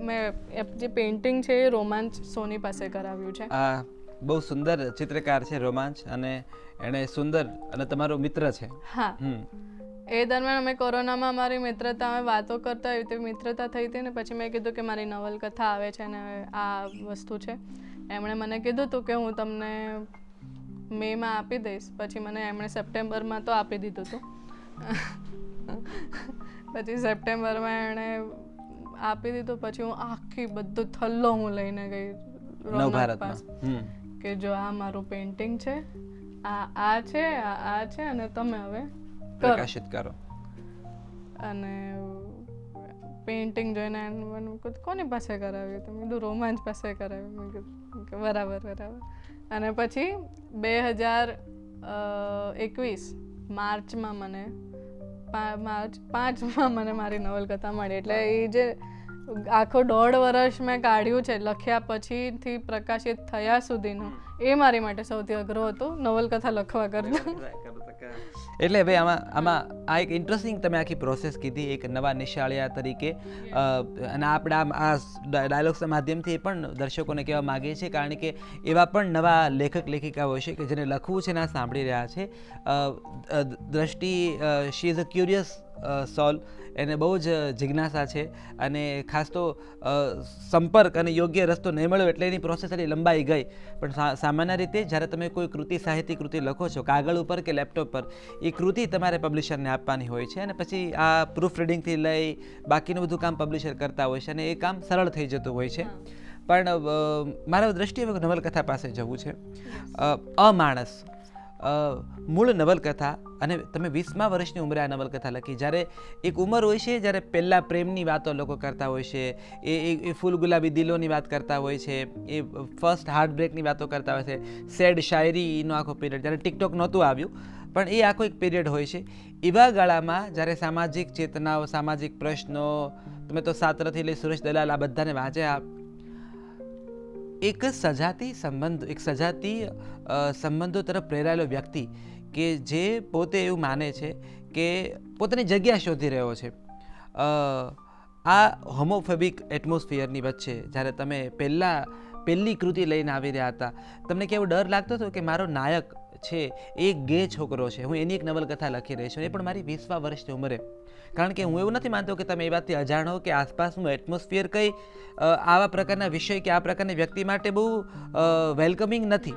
Speaker 1: મેં જે પેઇન્ટિંગ છે એ રોમાંચ સોની પાસે કરાવ્યું છે.
Speaker 2: બહુ સુંદર ચિત્રકાર છે રોમાંચ, અને એને સુંદર, અને તમારો મિત્ર છે.
Speaker 1: હા, એ દરમિયાન અમે કોરોનામાં અમારી મિત્રતા, અમે વાતો કરતા એવી રીતે મિત્રતા થઈ હતી ને. પછી મેં કીધું કે મારી નવલકથા આવે છે ને આ વસ્તુ છે. એમણે મને કીધું હતું કે હું તમને મેમાં આપી દઈશ. પછી મને એમણે સપ્ટેમ્બરમાં તો આપી દીધું હતું. પછી સપ્ટેમ્બરમાં એણે આપી દીધું. પછી હું આખી બધું થલ્લો હું લઈને ગઈ રોનક પાસે કે જો આ મારું પેઇન્ટિંગ છે, આ છે અને તમે હવે કરો.
Speaker 2: પ્રકાશિત કરો.
Speaker 1: અને પેઇન્ટિંગ જોઈને કોની પાસે કરાવ્યું? તો મેં કીધું રોમાંચ પાસે કરાવ્યું. મેં કીધું કે બરાબર. અને પછી 2021 માર્ચમાં મને માર્ચ 5માં મને મારી નવલકથા મળી. એટલે એ જે આખો 1.5 વર્ષ મેં કાઢ્યું છે લખ્યા પછીથી પ્રકાશિત થયા સુધીનું, એ મારી માટે સૌથી અઘરો હતો નવલકથા લખવા કરતાં.
Speaker 2: એટલે ભાઈ આમાં આ એક ઇન્ટરેસ્ટિંગ તમે આખી પ્રોસેસ કીધી એક નવા નિશાળિયા તરીકે, અને આપણે આ ડાયલોગ્સના માધ્યમથી એ પણ દર્શકોને કહેવા માગીએ છીએ, કારણ કે એવા પણ નવા લેખક લેખિકાઓ છે કે જેને લખવું છે ને આ સાંભળી રહ્યા છે. દ્રષ્ટિ શી ઇઝ અ ક્યુરિયસ સોલ, એને બહુ જ જિજ્ઞાસા છે, અને ખાસ તો સંપર્ક અને યોગ્ય રસ્તો નહીં મળ્યો એટલે એની પ્રોસેસ એટલી લંબાઈ ગઈ. પણ સામાન્ય રીતે જ્યારે તમે કોઈ કૃતિ, સાહિત્યિક કૃતિ લખો છો કાગળ ઉપર કે લેપટોપ પર, એ કૃતિ તમારે પબ્લિશરને આપવાની હોય છે, અને પછી આ પ્રૂફ રીડિંગથી લઈ બાકીનું બધું કામ પબ્લિશર કરતા હોય છે, અને એ કામ સરળ થઈ જતું હોય છે. પણ મારા દ્રષ્ટિએ નવલકથા પાસે જવું છે. અમાણસ મૂળ નવલકથા, અને તમે 20મા વર્ષની ઉંમરે આ નવલકથા લખી. જ્યારે એક ઉંમર હોય છે જ્યારે પહેલાં પ્રેમની વાતો લોકો કરતા હોય છે, એ ફૂલ ગુલાબી દિલોની વાત કરતા હોય છે, એ ફર્સ્ટ હાર્ટ બ્રેકની વાતો કરતા હોય છે, સેડ શાયરીનો આખો પીરિયડ, જ્યારે ટિકટોક નહોતું આવ્યું પણ એ આખો એક પીરિયડ હોય છે. એવા ગાળામાં જ્યારે સામાજિક ચેતનાઓ, સામાજિક પ્રશ્નો, તમે તો સાતરથી લઈ સુરેશ દલાલ આ બધાને વાંચ્યા, એક સજાતી સંબંધો તરફ પ્રેરાયેલો વ્યક્તિ કે જે પોતે એવું માને છે કે પોતાની જગ્યા શોધી રહ્યો છે, આ હોમોફોબિક એટમોસ્ફિયરની વચ્ચે જ્યારે તમે પહેલી કૃતિ લઈને આવી રહ્યા હતા, તમને કેવો ડર લાગતો હતો કે મારો નાયક છે એ ગે છોકરો છે, હું એની એક નવલકથા લખી રહી છું, એ પણ મારી 20મા વર્ષની ઉંમરે? કારણ કે હું એવું નથી માનતો કે તમે એ વાતથી અજાણ હો કે આસપાસનું એટમોસ્ફિયર કંઈ આવા પ્રકારના વિષય કે આ પ્રકારની વ્યક્તિ માટે બહુ વેલકમિંગ નથી.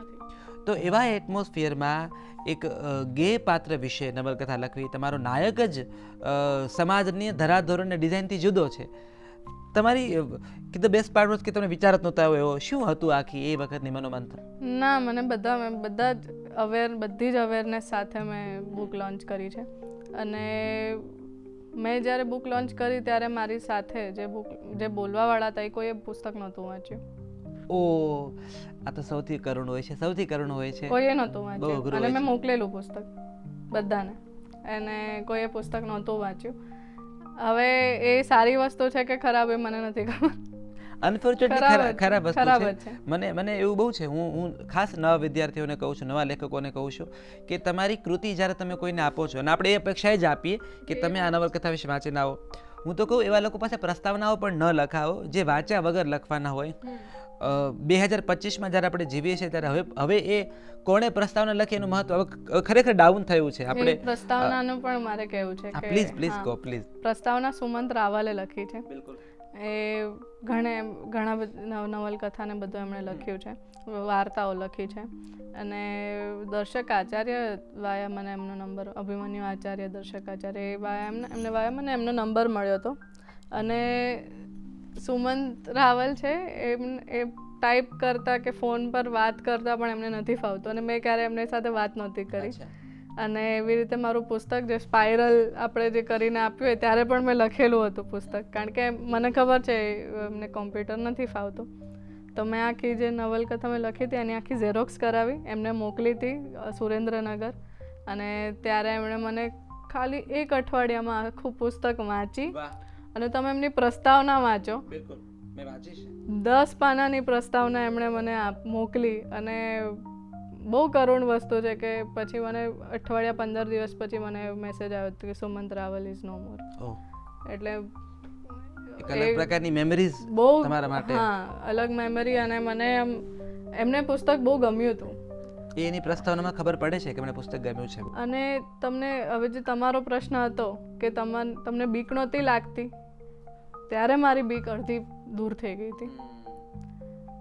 Speaker 2: તો એવા એટમોસ્ફિયરમાં એક ગે પાત્ર વિશે નવલકથા લખવી, તમારો નાયક જ સમાજની ધરાધોરણને ડિઝાઇનથી જુદો છે. તમારી ધ બેસ્ટ પાર્ટ વોઝ કે તમે વિચાર જ નહોતા આવ્યો એવો શું હતું આખી એ વખતની મનોમંથન?
Speaker 1: ના, મને બધા જ બધી જ અવેરનેસ સાથે મેં બુક લોન્ચ કરી છે. અને મેં જ્યારે બુક લોન્ચ કરી ત્યારે મારી સાથે જે બોલવાવાળા હતા એ કોઈએ પુસ્તક નહોતું વાંચ્યું.
Speaker 2: ઓ, આ તો સૌથી કરુણ હોય છે,
Speaker 1: કોઈએ નહોતું વાંચ્યું. અને મેં મોકલેલું પુસ્તક બધાને, અને કોઈએ પુસ્તક નહોતું વાંચ્યું. હવે એ સારી વસ્તુ છે કે ખરાબ એ મને નથી ખબર.
Speaker 2: અનફોર્ચ્યુનેટલી ખરાબ વસ્તુ છે. મને એવું બહુ છે, હું ખાસ નવા વિદ્યાર્થીઓને કહું છું, નવા લેખકોને કહું છું કે તમારી કૃતિ જ્યારે તમે કોઈને આપો છો, અને આપણે એ અપેક્ષા જ આપીએ કે તમે આ નવલકથા વિશે વાંચીને આવો. હું તો કહું એવા લોકો પાસે પ્રસ્તાવનાઓ પણ ન લખાવો જે વાંચ્યા વગર લખવાના હોય. 2025માં જ્યારે આપણે જીવીએ છીએ ત્યારે હવે એ કોણે પ્રસ્તાવના લખી એનું મહત્વ ખરેખર ડાઉન થયું છે. આપણે
Speaker 1: પ્રસ્તાવનાનું પણ મારે કહેવું છે કે
Speaker 2: પ્લીઝ
Speaker 1: પ્રસ્તાવના સુમંત રાવલે લખી છે. એ ઘણા નવલકથાને બધું એમણે લખ્યું છે, વાર્તાઓ લખી છે. અને દર્શક આચાર્ય વાયા મને એમનો નંબર, અભિમન્યુ આચાર્ય, દર્શક આચાર્ય, એ વાયા મને એમનો નંબર મળ્યો હતો. અને સુમંત રાવલ છે એ ટાઈપ કરતા કે ફોન પર વાત કરતા પણ એમને નથી ફાવતું, અને મેં ક્યારે એમની સાથે વાત નહોતી કરી. અને એવી રીતે મારું પુસ્તક જે સ્પાઇરલ આપણે જે કરીને આપ્યું હોય ત્યારે પણ મેં લખેલું હતું પુસ્તક, કારણ કે મને ખબર છે એમને કોમ્પ્યુટર નથી ફાવતું. તો મેં આખી જે નવલકથા મેં લખી હતી એની આખી ઝેરોક્સ કરાવી, એમને મોકલી હતી સુરેન્દ્રનગર, અને ત્યારે એમણે મને ખાલી 1 અઠવાડિયામાં આખું પુસ્તક વાંચી. અને તમે એમની પ્રસ્તાવના વાંચો, 10 પાનાની પ્રસ્તાવના એમણે મને મોકલી. અને બહુ કરુણ વસ્તુ છે કે પછી મને અઠવાડિયા 15 દિવસ પછી મને મેસેજ આવ્યો હતો કે સુમંત રાવલ ઇઝ નો મોર. એટલે
Speaker 2: એક અલગ પ્રકારની મેમરીઝ તમારા માટે.
Speaker 1: હા, અલગ મેમરી. અને મને એમને પુસ્તક બહુ ગમ્યું હતું.
Speaker 2: એની પ્રસ્તાવનામાં ખબર પડે છે કે મને પુસ્તક ગમ્યું છે.
Speaker 1: અને તમને હવે જે તમારો પ્રશ્ન હતો કે તમને બીક નહોતી લાગતી, ત્યારે મારી બીક અડધી દૂર થઈ ગઈ હતી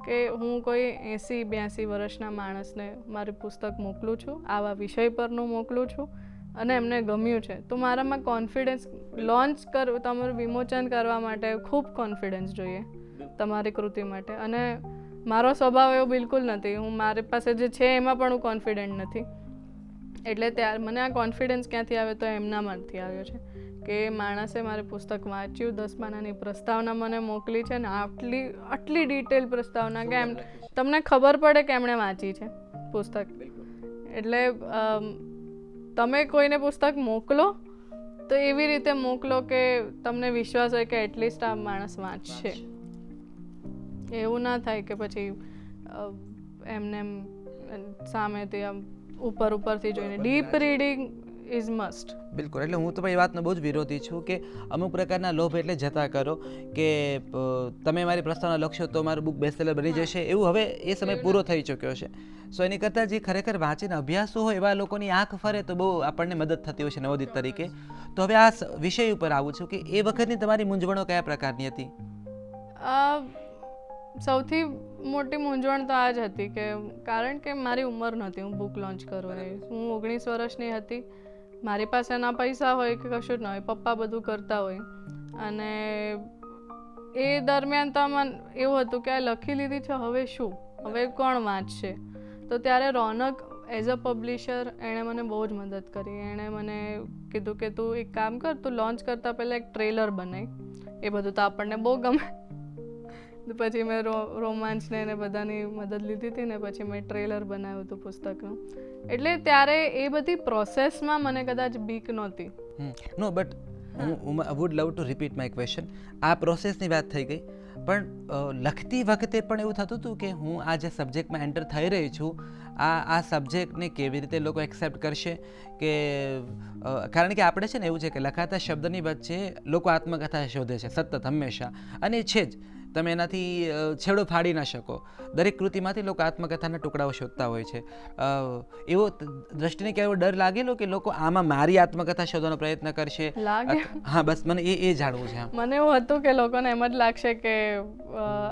Speaker 1: કે હું કોઈ 80-82 વર્ષના માણસને મારું પુસ્તક મોકલું છું, આવા વિષય પરનું મોકલું છું, અને એમને ગમ્યું છે. તો મારામાં કોન્ફિડન્સ, તમારું વિમોચન કરવા માટે ખૂબ કોન્ફિડન્સ જોઈએ તમારી કૃતિ માટે. અને મારો સ્વભાવ એવો બિલકુલ નથી, મારી પાસે જે છે એમાં પણ હું કોન્ફિડન્ટ નથી. એટલે ત્યારે મને આ કોન્ફિડન્સ ક્યાંથી આવ્યો તો એમનામાંથી આવ્યો છે કે માણસે મારે પુસ્તક વાંચ્યું, 10 પાનાની પ્રસ્તાવના મને મોકલી છે ને આટલી ડિટેલ પ્રસ્તાવના કે એમ તમને ખબર પડે કે એમણે વાંચી છે પુસ્તક. એટલે તમે કોઈને પુસ્તક મોકલો તો એવી રીતે મોકલો કે તમને વિશ્વાસ હોય કે એટલીસ્ટ આ માણસ વાંચશે. એવું ના થાય કે પછી એમને સામેથી આમ ઉપરથી જોઈને. Deep reading is must.
Speaker 2: બિલકુલ. એટલે હું તો એ વાતનો બહુ જ વિરોધી છું કે અમુક પ્રકારના લોભ એટલે જતા કરો કે તમે મારી પ્રસ્તાવના લખશો તો મારું બુક બેસ્ટસેલર બની જશે, એવું હવે એ સમય પૂરો થઈ ચૂક્યો છે. સો એની કરતાં જે ખરેખર વાંચીને અભ્યાસો હોય એવા લોકોની આંખ ફરે તો બહુ આપણને મદદ થતી હોય છે નવોદિત તરીકે. તો હવે આ વિષય ઉપર આવું છું કે એ વખતની તમારી મૂંઝવણો કયા પ્રકારની હતી?
Speaker 1: સૌથી મોટી મૂંઝવણ તો આ જ હતી કે કારણ કે મારી ઉંમર નહોતી હું બુક લોન્ચ કરું એ. હું 19 વર્ષની હતી. મારી પાસે ના પૈસા હોય કે કશું જ ન હોય, પપ્પા બધું કરતા હોય. અને એ દરમિયાન તો મને એવું હતું કે આ લખી લીધી છે, હવે શું, હવે કોણ વાંચશે? તો ત્યારે રોનક એઝ અ પબ્લિશર એણે મને બહુ જ મદદ કરી. એણે મને કીધું કે તું એક કામ કર, તું લોન્ચ કરતાં પહેલાં એક ટ્રેલર બનાવી. એ બધું તો આપણને બહુ ગમે. પછી મેં રોમાંચને એને બધાની મદદ લીધી હતી ને પછી મેં ટ્રેલર બનાવ્યું હતું પુસ્તકનું. એટલે ત્યારે એ બધી પ્રોસેસમાં મને કદાચ બીક નહોતી.
Speaker 2: નો બટ હું wood love to repeat my question. આ પ્રોસેસની વાત થઈ ગઈ, પણ લખતી વખતે પણ એવું થતું હતું કે હું આ જે સબ્જેક્ટમાં એન્ટર થઈ રહી છું આ સબ્જેક્ટને કેવી રીતે લોકો એક્સેપ્ટ કરશે? કે કારણ કે આપણે છે ને એવું છે કે લખાતા શબ્દની વચ્ચે લોકો આત્મકથા શોધે છે સતત હંમેશા, અને છે જ, તમે એનાથી છેડો ફાડી ના શકો. દરેક કૃતિમાંથી લોકો આત્મકથાના ટુકડાઓ શોધતા હોય છે. એવો દ્રષ્ટિને ક્યાંય ડર લાગેલો કે લોકો આમાં મારી આત્મકથા શોધવાનો પ્રયત્ન કરશે? હા, બસ મને એ જાણવું છે.
Speaker 1: મને એવું હતું કે લોકોને એમ જ લાગશે કે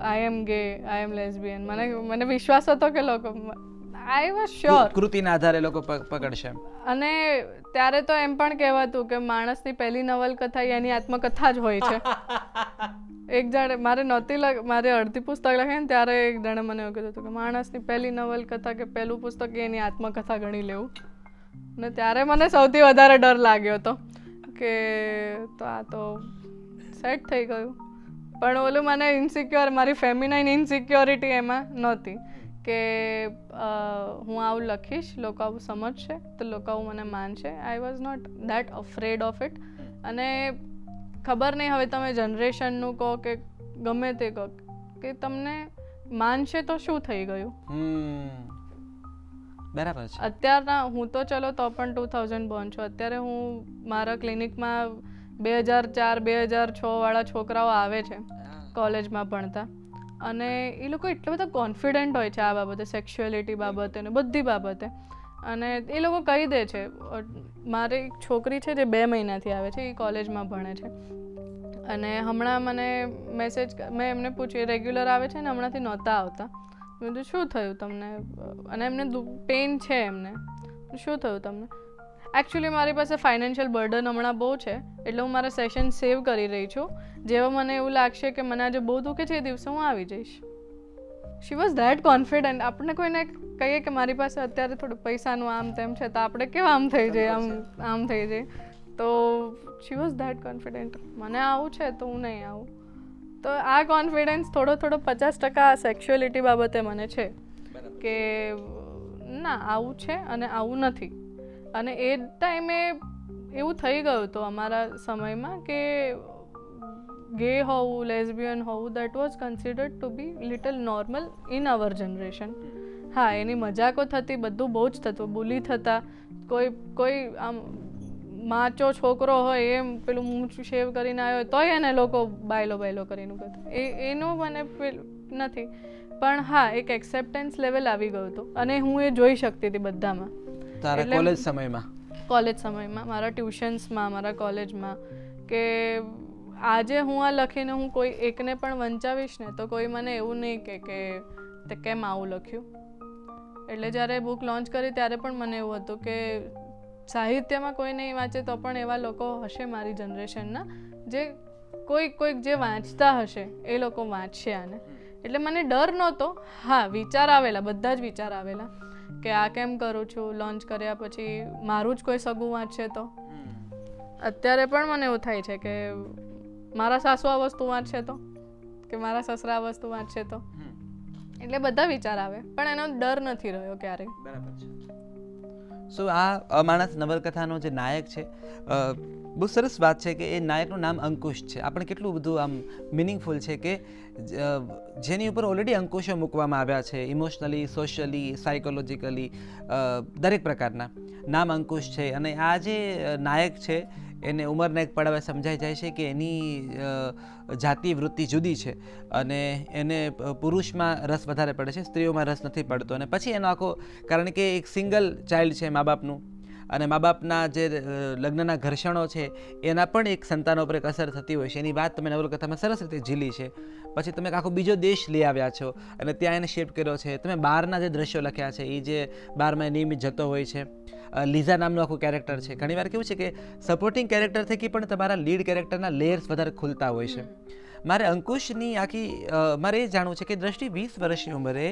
Speaker 1: આઈ એમ ગે, આઈ એમ લેસ્બિયન. મને વિશ્વાસ હતો કે લોકો આઈ વોઝ શ્યોર
Speaker 2: કૃતિના આધારે લોકો પકડશે.
Speaker 1: અને ત્યારે તો એમ પણ કહેવાતું કે માણસની પહેલી નવલકથા એની આત્મકથા જ હોય છે. એક જણે મારે અડધી પુસ્તક લખે ને ત્યારે એક જણે મને એવું કીધું હતું કે માણસની પહેલી નવલકથા કે પહેલું પુસ્તક એની આત્મકથા ગણી લેવું. ને ત્યારે મને સૌથી વધારે ડર લાગ્યો હતો કે તો આ તો સેટ થઈ ગયું. પણ ઓલું મને ઇન્સિક્યોર, મારી ફેમિનાઇન ઇન્સિક્યોરિટી એમાં નહોતી કે હું આવું લખીશ, લોકો આવું સમજશે તો લોકો આવું મને માનશે. I was not that afraid of it. અને ખબર નહીં હવે તમે જનરેશનનું કહો કે ગમે તે કહો કે તમને માનશે તો શું થઈ ગયું?
Speaker 2: બરાબર છે.
Speaker 1: અત્યારના હું તો ચલો તો પણ 2000 બોર્ન છું. અત્યારે હું મારા ક્લિનિકમાં 2004-2006 વાળા છોકરાઓ આવે છે કોલેજમાં ભણતા, અને એ લોકો એટલા બધા કોન્ફિડન્ટ હોય છે આ બાબતે, સેક્સ્યુઅલિટી બાબતે ને બધી બાબતે. અને એ લોકો કહી દે છે. મારી એક છોકરી છે જે 2 મહિનાથી આવે છે, એ કોલેજમાં ભણે છે. અને હમણાં મને મેં એમને પૂછ્યું, રેગ્યુલર આવે છે ને હમણાંથી નહોતા આવતા. મેં કીધું શું થયું તમને? અને એમને પેઇન છે એમને. શું થયું તમને? એકચ્યુઅલી મારી પાસે ફાઇનાન્શિયલ બર્ડન હમણાં બહુ છે, એટલે હું મારા સેશન સેવ કરી રહી છું. જેવા મને એવું લાગશે કે મને આજે બહુ દુખે છે એ દિવસે હું આવી જઈશ. She was that confident. આપણે કોઈને કહીએ કે મારી પાસે અત્યારે થોડું પૈસાનું આમ તેમ છે તો આપણે કેવા આમ થઈ જઈએ, આમ થઈ જઈએ. તો શી વોઝ ધેટ કોન્ફિડન્ટ. મને આવું છે તો હું નહીં આવું. તો આ કોન્ફિડન્સ થોડો 50% સેક્સ્યુઅલિટી બાબતે મને છે કે ના આવું છે અને આવું નથી. અને એ ટાઈમે એવું થઈ ગયું હતું અમારા સમયમાં કે ગે હોવું, લેસ્બિયન હોવું, that was considered to be little normal in our generation. હા, એની મજાકો થતી, બધું બહુ જ થતું, બુલી થતા. કોઈ આમ માચો છોકરો હોય એમ પેલું મૂછું શેવ કરીને આવ્યો તોય એને લોકો બાયલો કરીને કહેતા. એનું મને નથી. પણ હા, એક એક્સેપ્ટન્સ લેવલ આવી ગયું હતું અને હું એ જોઈ શકતી હતી બધામાં. કોલેજ સમયમાં મારા ટ્યુશન્સમાં, મારા કોલેજમાં, કે આજે હું આ લખીને હું કોઈ એકને પણ વંચાવીશ ને તો કોઈ મને એવું નહીં કે તે કેમ આવું લખ્યું. એટલે જ્યારે બુક લોન્ચ કરી ત્યારે પણ મને એવું હતું કે સાહિત્યમાં કોઈ નહીં વાંચે તો પણ એવા લોકો હશે મારી જનરેશનના જે કોઈક જે વાંચતા હશે એ લોકો વાંચશે આને. એટલે મને ડર નહોતો. હા, વિચાર આવેલા, બધા જ વિચાર આવેલા કે આ કેમ કરું છું, લોન્ચ કર્યા પછી મારું જ કોઈ સગું વાંચશે તો. અત્યારે પણ મને એવું થાય છે કે મારા સાસુ આ વસ્તુ વાંચશે તો, કે મારા સસરા આ વસ્તુ વાંચશે તો, એટલે બધા વિચાર આવે, પણ એનો ડર નથી રહ્યો ક્યારેય.
Speaker 2: બરાબર છે. સો આ અમાણસ નવલકથાનો જે નાયક છે, બહુ સરસ વાત છે કે એ નાયકનું નામ અંકુશ છે. આપણે કેટલું બધું આમ મિનિંગફુલ છે કે જેની ઉપર ઓલરેડી અંકુશો મૂકવામાં આવ્યા છે, ઇમોશનલી, સોશિયલી, સાયકોલોજીકલી, દરેક પ્રકારના નામ અંકુશ છે. અને આ જે નાયક છે એને ઉંમરના એક પડાવે સમજાઈ જાય છે કે એની જાતિ વૃત્તિ જુદી છે અને એને પુરુષમાં રસ વધારે પડે છે, સ્ત્રીઓમાં રસ નથી પડતો. અને પછી એનો આખો, કારણ કે એક સિંગલ ચાઇલ્ડ છે મા બાપનું, અને મા બાપના જે લગ્નના ઘર્ષણો છે એના પણ એક સંતાનો પર એક અસર થતી હોય છે. એની વાત તમે નવલકથામાં સરસ રીતે ઝીલી છે. પછી તમે આખો બીજો દેશ લઈ આવ્યા છો અને ત્યાં એને શિફ્ટ કર્યો છે. તમે બહારના જે દ્રશ્યો લખ્યા છે, એ જે બહારમાં નિયમિત જતો હોય છે, લીઝા નામનું આખું કેરેક્ટર છે. ઘણીવાર કેવું છે કે સપોર્ટિંગ કેરેક્ટર થકી પણ તમારા લીડ કેરેક્ટરના લેયર્સ વધારે ખુલતા હોય છે. મારે અંકુશની આખી મારે એ જાણવું છે કે દ્રષ્ટિ 20 વર્ષની ઉંમરે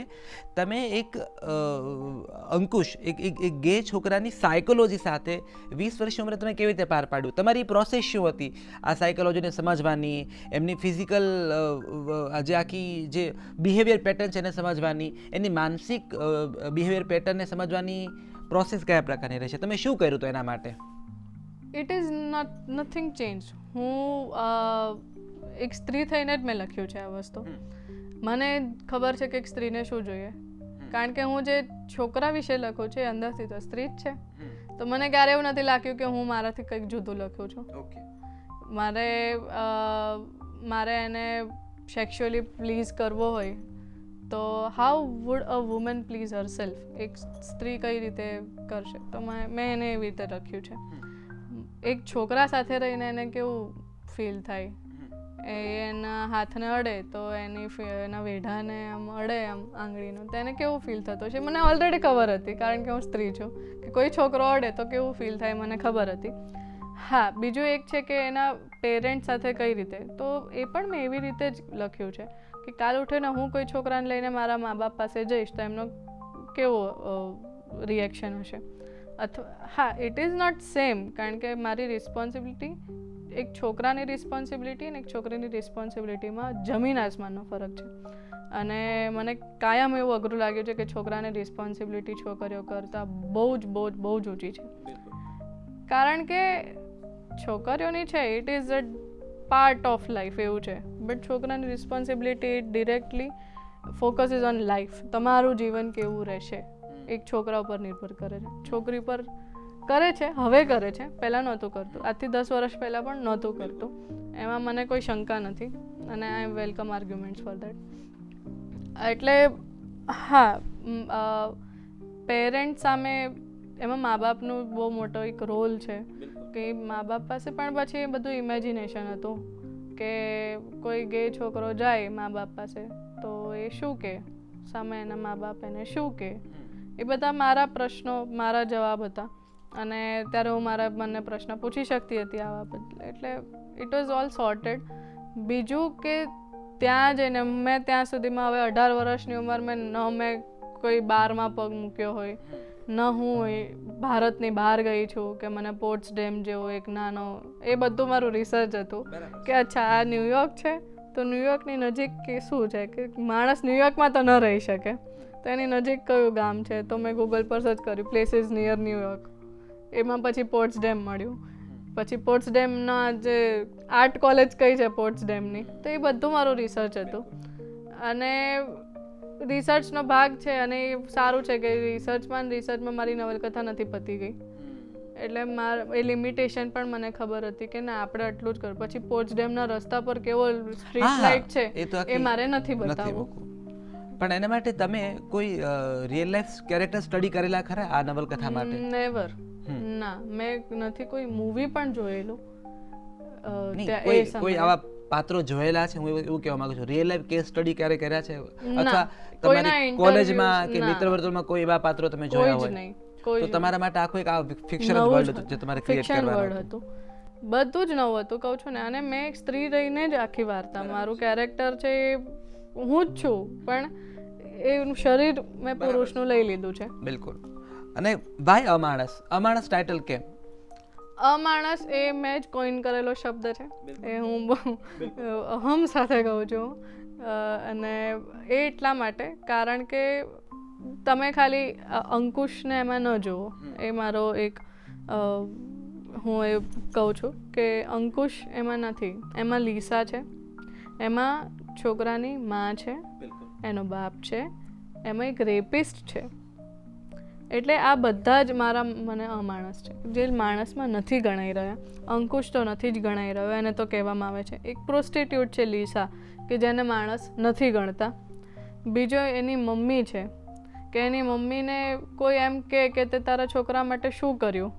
Speaker 2: તમે એક અંકુશ, એક ગે છોકરાની સાયકોલોજી સાથે 20 વર્ષની ઉંમરે તમે કેવી રીતે પાર પાડ્યું? તમારી પ્રોસેસ શું હતી આ સાયકોલોજીને સમજવાની, એમની ફિઝિકલ જે આખી જે બિહેવિયર પેટર્ન છે એને સમજવાની, એની માનસિક બિહેવિયર પેટર્નને સમજવાની પ્રોસેસ કયા પ્રકારની રહેશે? તમે શું કર્યું હતું એના માટે?
Speaker 1: It is nothing change. હું એક સ્ત્રી થઈને જ મેં લખ્યું છે આ વસ્તુ. મને ખબર છે કે એક સ્ત્રીને શું જોઈએ, કારણ કે હું જે છોકરા વિશે લખું છું એ અંદરથી તો સ્ત્રી જ છે. તો મને ક્યારે એવું નથી લાગ્યું કે હું મારાથી કંઈક જુદું લખ્યું છું. મારે એને સેક્સ્યુઅલી પ્લીઝ કરવો હોય તો how would a woman please herself? એક સ્ત્રી કઈ રીતે કરશે? તો મેં એને એવી રીતે લખ્યું છે. એક છોકરા સાથે રહીને એને કેવું ફીલ થાય, એના હાથને અડે તો એના વેઢાને આમ અડે આમ આંગળીનું, તો એને કેવું ફીલ થતું છે મને ઓલરેડી ખબર હતી, કારણ કે હું સ્ત્રી છું. કે કોઈ છોકરો અડે તો કેવું ફીલ થાય મને ખબર હતી. હા, બીજું એક છે કે એના પેરેન્ટ સાથે કઈ રીતે, તો એ પણ મેં એવી રીતે જ લખ્યું છે કે કાલ ઉઠીને હું કોઈ છોકરાને લઈને મારા મા બાપ પાસે જઈશ તો એમનો કેવો રિએક્શન હશે. અથવા હા, ઇટ ઇઝ નોટ સેમ, કારણ કે મારી રિસ્પોન્સિબિલિટી, એક છોકરાની રિસ્પોન્સિબિલિટી અને એક છોકરીની રિસ્પોન્સિબિલિટીમાં જમીન આસમાનનો ફરક છે. અને મને કાયમ એવું અઘરું લાગ્યું છે કે છોકરાની રિસ્પોન્સિબિલિટી છોકરીઓ કરતાં બહુ જ ઊંચી છે. કારણ કે છોકરીઓની છે it is a part of life એવું છે, બટ છોકરાની responsibility directly focus is on life. તમારું જીવન કેવું રહેશે એક છોકરા ઉપર નિર્ભર કરે છે. છોકરી પર કરે છે, હવે કરે છે, પહેલાં નહોતું કરતું, આજથી 10 વર્ષ પહેલાં પણ નહોતું કરતું. એમાં મને કોઈ શંકા નથી અને આઈ એમ વેલકમ આર્ગ્યુમેન્ટ્સ ફોર દેટ. એટલે હા, પેરેન્ટ સામે એમાં મા બાપનું બહુ મોટો એક રોલ છે કે મા બાપ પાસે પણ પછી એ બધું ઇમેજિનેશન હતું કે કોઈ ગે છોકરો જાય મા બાપ પાસે તો એ શું કહે, સામે એના મા બાપ એને શું કહે, એ બધા મારા પ્રશ્નો, મારા જવાબ હતા. અને ત્યારે હું મને પ્રશ્ન પૂછી શકતી હતી આવા બદલે, એટલે ઇટ વોઝ ઓલ સોર્ટેડ. બીજું કે ત્યાં જઈને મેં ત્યાં સુધીમાં હવે 18 વર્ષની ઉંમરમાં મેં કોઈ બારમાં પગ મૂક્યો હોય, ન હું ભારતની બહાર ગઈ છું કે મને પોટ્સડેમ જેવો એક નાનો, એ બધું મારું રિસર્ચ હતું કે અચ્છા આ ન્યુયોર્ક છે તો ન્યુયોર્કની નજીક કે શું છે કે માણસ ન્યુયોર્કમાં તો ન રહી શકે, તો એની નજીક કયું ગામ છે, તો મેં ગૂગલ પર સર્ચ કર્યું પ્લેસીસ નિયર ન્યુયોર્ક. એમાં પછી પોટ્સડેમ મળ્યું. પછી પોટ્સડેમના જે આર્ટ કોલેજ કઈ છે પોટ્સડેમની, તો એ બધું મારું રિસર્ચ હતું. અને રિસર્ચનો ભાગ છે અને એ સારું છે કે રિસર્ચમાં મારી નવલકથા નથી પતી ગઈ, એટલે એ લિમિટેશન પણ મને ખબર હતી કે ના આપણે આટલું જ કરું. પછી પોટ્સડેમના રસ્તા પર કેવો સ્ટ્રીટ લાઇટ છે એ મારે નથી બતાવવું.
Speaker 2: પણ એના માટે તમે કોઈ રિયલ લાઈફ કેરેક્ટર સ્ટડી કરેલા ખરા આ નવલકથા માટે?
Speaker 1: નેવર, ના, મેં નથી કોઈ મૂવી પણ જોયેલું.
Speaker 2: કોઈ આવા પાત્રો જોયેલા છે? હું એવું કહેવા માંગુ છું, રિયલ લાઈફ કેસ સ્ટડી ક્યારે કર્યા છે અથવા તમારી કોલેજમાં કે મિત્ર વર્તુળમાં કોઈ એવા પાત્રો તમે જોયા હોય? તો તમારા માટે આખું એક આ ફિક્શનલ વર્લ્ડ હતું જે તમારે ક્રિએટ કરવાનું હતું.
Speaker 1: બધું જ નવું હતું, કહું છું ને. અને મેં એક સ્ત્રી રહીને જ આખી વાર્તા, મારું કેરેક્ટર છે હું જ છું, પણ એનું શરીર મેં પુરુષનું લઈ લીધું છે.
Speaker 2: બિલકુલ. અને ભાઈ અમાણસ ટાઇટલ કેમ?
Speaker 1: અમાણસ એ મેં જ કોઈન કરેલો શબ્દ છે, એ હું બહુ અહમ સાથે કહું છું. અને એ એટલા માટે કારણ કે તમે ખાલી અંકુશને એમાં ન જુઓ. એ મારો એક હું એ કહું છું કે અંકુશ એમાં નથી, એમાં લીસા છે, એમાં છોકરાની માં છે, એનો બાપ છે, એમાં એક રેપિસ્ટ છે. એટલે આ બધા જ મને અમાણસ છે, જે માણસમાં નથી ગણાઈ રહ્યા. અંકુશ તો નથી જ ગણાઈ રહ્યો, એને તો કહેવામાં આવે છે. એક પ્રોસ્ટિટ્યુટ છે લીસા, કે જેને માણસ નથી ગણતા. બીજો એની મમ્મી છે, કે એની મમ્મીને કોઈ એમ કે તે તારા છોકરા માટે શું કર્યું,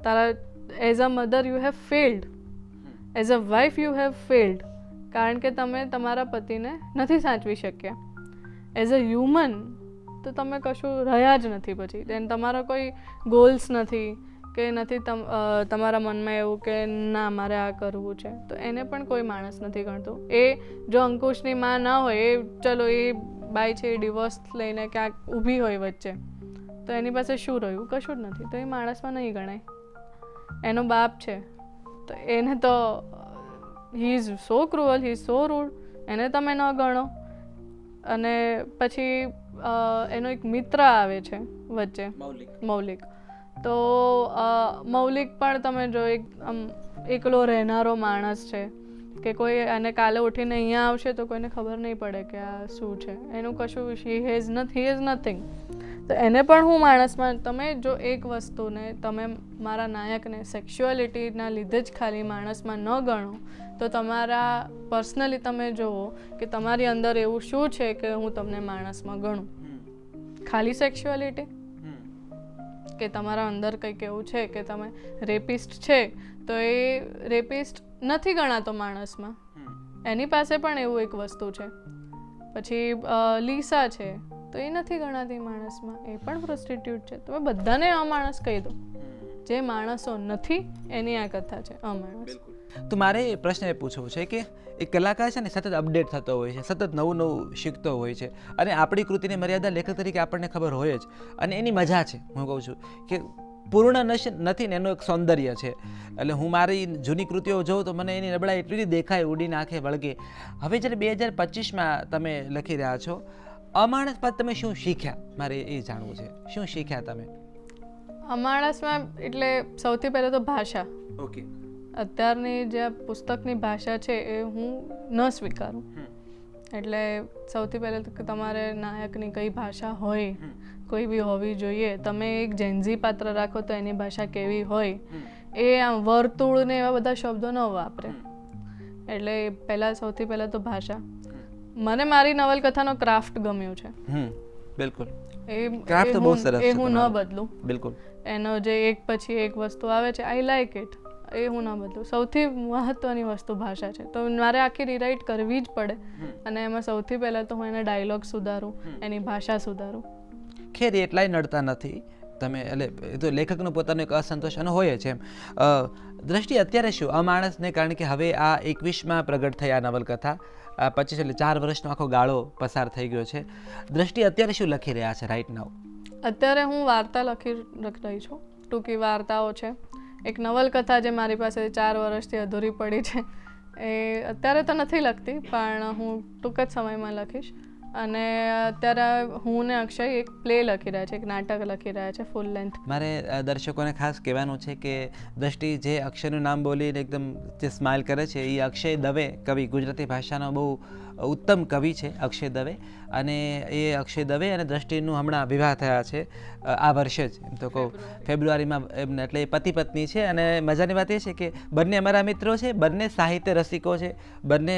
Speaker 1: તારા as a mother you have failed, as a wife you have failed, કારણ કે તમે તમારા પતિને નથી સાચવી શક્યા. એઝ અ હ્યુમન તો તમે કશું રહ્યા જ નથી. પછી દેન તમારા કોઈ ગોલ્સ નથી કે નથી તમારા મનમાં એવું કે ના મારે આ કરવું છે, તો એને પણ કોઈ માણસ નથી ગણતું. એ જો અંકુશની માં ના હોય, એ ચલો એ બાઈ છે, એ ડિવોર્સ લઈને ક્યાંક ઊભી હોય વચ્ચે, તો એની પાસે શું રહ્યું? કશું જ નથી. તો એ માણસમાં નહીં ગણાય. એનો બાપ છે, તો એને તો he is so cruel, he is so rude, એને તમે ન ગણો. અને પછી એનો એક મિત્ર આવે છે વચ્ચે, મૌલિક. તો મૌલિક પણ તમે જો એકલો રહેનારો માણસ છે, કે કોઈ અને કાલે ઉઠીને અહીંયા આવશે તો કોઈને ખબર નહીં પડે કે આ શું છે, એનું કશું હી ઇઝ નથિંગ. તો એને પણ હું માણસમાં, તમે જો એક વસ્તુને તમે મારા નાયકને સેક્સ્યુઅલિટીના લીધે જ ખાલી માણસમાં ન ગણો, તો તમારા પર્સનલી તમે જુઓ કે તમારી અંદર એવું શું છે કે હું તમને માણસમાં ગણું. ખાલી સેક્સ્યુઅલિટી, કે તમારા અંદર કંઈક એવું છે કે તમે રેપિસ્ટ છે, તો એ રેપિસ્ટ નથી ગણાતો માણસમાં. એની પાસે પણ એવું એક વસ્તુ છે. પછી લીસા છે, તો એ નથી ગણાતી માણસમાં, એ પણ પ્રોસ્ટિટ્યુટ છે. તમે બધાને અમાણસ કહી દો. જે માણસો નથી એની આ કથા છે અમાણસ.
Speaker 2: તો મારે પ્રશ્ન એ પૂછવો છે કે એક કલાકાર છે ને સતત અપડેટ થતો હોય છે, સતત નવું શીખતો હોય છે, અને આપણી કૃતિની મર્યાદા લેખક તરીકે આપણને ખબર હોય જ, અને એની મજા છે. હું કહું છું કે પૂર્ણ નથી ને એનું એક સૌંદર્ય છે. એટલે હું મારી જૂની કૃતિઓ જોઉં તો મને એની નબળાઈ એટલી દેખાય, ઉડી નાખે, વળગે. હવે જ્યારે 2025માં તમે લખી રહ્યા છો, અમાણસ બાદ તમે શું શીખ્યા? મારે એ જાણવું છે, શું શીખ્યા તમે
Speaker 1: અમાણસમાં? એટલે સૌથી પહેલાં તો ભાષા.
Speaker 2: ઓકે.
Speaker 1: અત્યારની જે પુસ્તકની ભાષા છે એ હું ન સ્વીકારું. એટલે સૌથી પહેલાં તો તમારે નાયકની કઈ ભાષા હોય, કોઈ બી હોવી જોઈએ. તમે એક જેન્ઝી પાત્ર રાખો તો એની ભાષા કેવી હોય, એ આમ વર્તુળ ને એવા બધા શબ્દો ન વાપરે. એટલે પહેલાં સૌથી પહેલાં તો ભાષા. મને મારી નવલકથાનો ક્રાફ્ટ ગમ્યો છે.
Speaker 2: બિલકુલ.
Speaker 1: ક્રાફ્ટ બહુ સરસ છે, હું ન બદલું.
Speaker 2: બિલકુલ.
Speaker 1: એનો જે એક પછી એક વસ્તુ આવે છે, આઈ લાઈક ઇટ, એ હું ના બદલું. સૌથી મહત્વની વસ્તુ ભાષા છે, તો મારે આખી રીરાઇટ કરવી જ પડે. અને એમાં સૌથી પહેલાં તો હું એના ડાયલોગ સુધારું, એની ભાષા સુધારું.
Speaker 2: ખેર એટલાય નડતા નથી તમે, એટલે એ તો લેખકનો પોતાનો એક અસંતોષ અને હોય છે. એમ દ્રષ્ટિ અત્યારે શું અમાણસને, કારણ કે હવે આ 21માં પ્રગટ થઈ આ નવલકથા, 25 એટલે 4 વર્ષનો આખો ગાળો પસાર થઈ ગયો છે. દ્રષ્ટિ અત્યારે શું લખી રહ્યા છે રાઈટ નાઉ?
Speaker 1: અત્યારે હું વાર્તા લખી રહી છું, ટૂંકી વાર્તાઓ છે. એક નવલકથા જે મારી પાસે 4 વર્ષથી અધૂરી પડી છે, એ અત્યારે તો નથી લખતી, પણ હું ટૂંક જ સમયમાં લખીશ. અને અત્યારે હું ને અક્ષય એક પ્લે લખી રહ્યા છે, એક નાટક લખી રહ્યા છે ફૂલ લેન્થ. મારે
Speaker 2: દર્શકોને ખાસ કહેવાનું છે કે દ્રષ્ટિ જે અક્ષયનું નામ બોલીને એકદમ જે સ્માઇલ કરે છે, એ અક્ષય દવે કવિ, ગુજરાતી ભાષાનો બહુ ઉત્તમ કવિ છે અક્ષય દવે. અને એ અક્ષય દવે અને દ્રષ્ટિનું હમણાં વિવાહ થયા છે આ વર્ષે જ, એમ તો કહું ફેબ્રુઆરીમાં એમને. એટલે એ પતિ પત્ની છે. અને મજાની વાત એ છે કે બંને અમારા મિત્રો છે, બંને સાહિત્ય રસિકો છે, બંને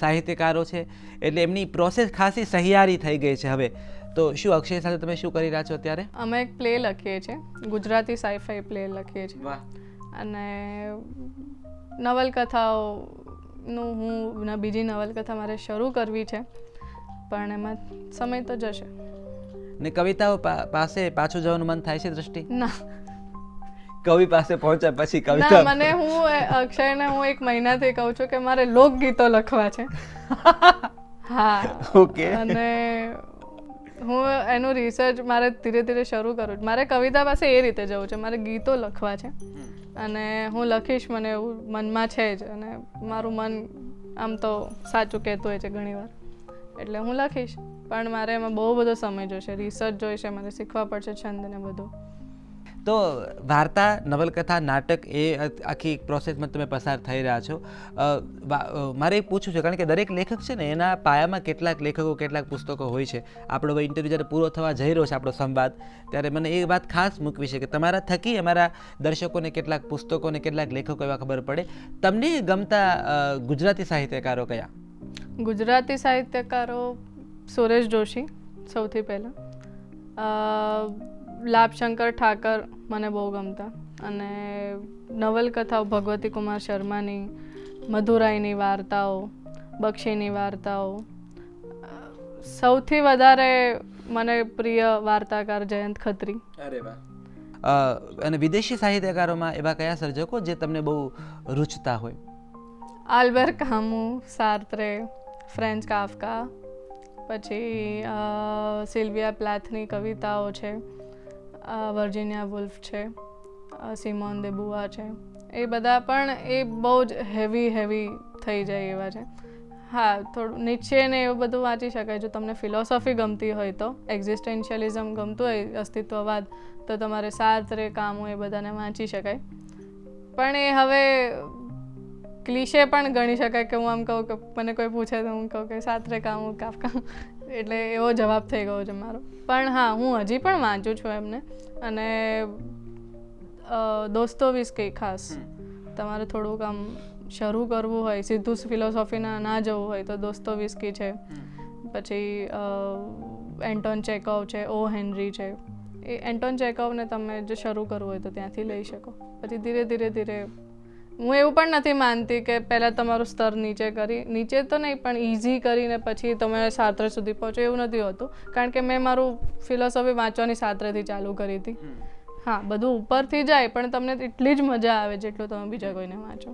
Speaker 2: સાહિત્યકારો છે. એટલે એમની પ્રોસેસ ખાસી સહિયારી થઈ ગઈ છે હવે. તો શું અક્ષય સાથે તમે શું કરી રહ્યા છો અત્યારે?
Speaker 1: અમે એક પ્લે લખીએ છીએ, ગુજરાતી સાઈફાઈ પ્લે લખીએ છીએ. અને નવલકથાઓનું હું બીજી નવલકથા મારે શરૂ કરવી છે, પણ એમાં સમય તો જશે.
Speaker 2: ને કવિતાઓ પાસે પાછું જવાનું મન થાય છે દ્રષ્ટિ?
Speaker 1: ના,
Speaker 2: કવિ પાસે પહોંચ્યા પછી કવિતા
Speaker 1: મને હું અક્ષયને હું 1 મહિનાથી કહું છું કે મારે લોકગીતો લખવા છે. હા,
Speaker 2: ઓકે.
Speaker 1: અને હું એનું રિસર્ચ મારે ધીરે ધીરે શરૂ કરું છું. મારે કવિતા પાસે એ રીતે જવું છે, મારે ગીતો લખવા છે અને હું લખીશ, મને એવું મનમાં છે જ. અને મારું મન આમ તો સાચું કહેતું હોય છે ઘણીવાર, એટલે હું લખીશ. પણ મારે એમાં બહુ બધો સમય જોઈશે, રિસર્ચ જોઈશે, મારે શીખવા પડશે છંદ ને બધું.
Speaker 2: તો વાર્તા, નવલકથા, નાટક એ આખી પ્રોસેસમાં તમે પસાર થઈ રહ્યા છો. મારે એ પૂછવું છે, કારણ કે દરેક લેખક છે ને એના પાયામાં કેટલાક લેખકો, કેટલાક પુસ્તકો હોય છે. આપણો ઇન્ટરવ્યૂ જ્યારે પૂરો થવા જઈ રહ્યો છે, આપણો સંવાદ, ત્યારે મને એ વાત ખાસ મૂકવી છે કે તમારા થકી અમારા દર્શકોને કેટલાક પુસ્તકો અને કેટલાક લેખકો એવા ખબર પડે. તમને ગમતા ગુજરાતી સાહિત્યકારો કયા?
Speaker 1: ગુજરાતી સાહિત્યકારો સુરેશ જોશી સૌથી પહેલાં, લાભશંકર ઠાકર મને બહુ ગમતા, અને નવલકથાઓ ભગવતી કુમાર શર્માની, મધુરાઈની વાર્તાઓ, બક્ષીની વાર્તાઓ. સૌથી વધારે મને પ્રિય વાર્તાકાર જયંત ખત્રી.
Speaker 2: અરે વાહ. અને વિદેશી સાહિત્યકારોમાં એવા કયા સર્જકો જે તમને બહુ રૂચતા હોય?
Speaker 1: આલ્બર કામુ, સાર્ત્રે, ફ્રેન્ચ કાફકા, પછી સિલ્વિયા પ્લાથની કવિતાઓ છે, વર્જિનિયા વુલ્ફ છે, સિમોન દે બુઆ છે. એ બધા પણ એ બહુ જ હેવી થઈ જાય એવા છે. હા, થોડું નીચે ને એવું બધું વાંચી શકાય. જો તમને ફિલોસોફી ગમતી હોય તો, એક્ઝિસ્ટેન્શિયલિઝમ ગમતું હોય, અસ્તિત્વવાદ, તો તમારે સાર્ત્રે, કામુ એ બધાને વાંચી શકાય. પણ એ હવે ક્લીશે પણ ગણી શકાય કે હું આમ કહું કે મને કોઈ પૂછે તો હું કહું કે સાર્ત્રે, કામુ, કાફકા, એટલે એવો જવાબ થઈ ગયો છે મારો. પણ હા, હું હજી પણ વાંચું છું એમને. અને દોસ્તોવ્સ્કી ખાસ, તમારે થોડુંક આમ શરૂ કરવું હોય, સીધું ફિલોસોફીના ના જવું હોય તો દોસ્તોવ્સ્કી છે, પછી એન્ટોન ચેકોવ છે, ઓ હેનરી છે. એ એન્ટોન ચેકોવને તમે જો શરૂ કરવું હોય તો ત્યાંથી લઈ શકો. પછી ધીરે ધીરે હું એવું પણ નથી માનતી કે પહેલાં તમારું સ્તર નીચે તો નહીં, પણ ઇઝી કરીને પછી તમે સાર્ત્રે સુધી પહોંચો, એવું નથી હોતું. કારણ કે મેં મારું ફિલોસોફી વાંચવાની સાર્ત્રેથી ચાલુ કરી હતી. હા, બધું ઉપરથી જાય પણ તમને એટલી જ મજા આવે જેટલું તમે બીજા કોઈને વાંચો.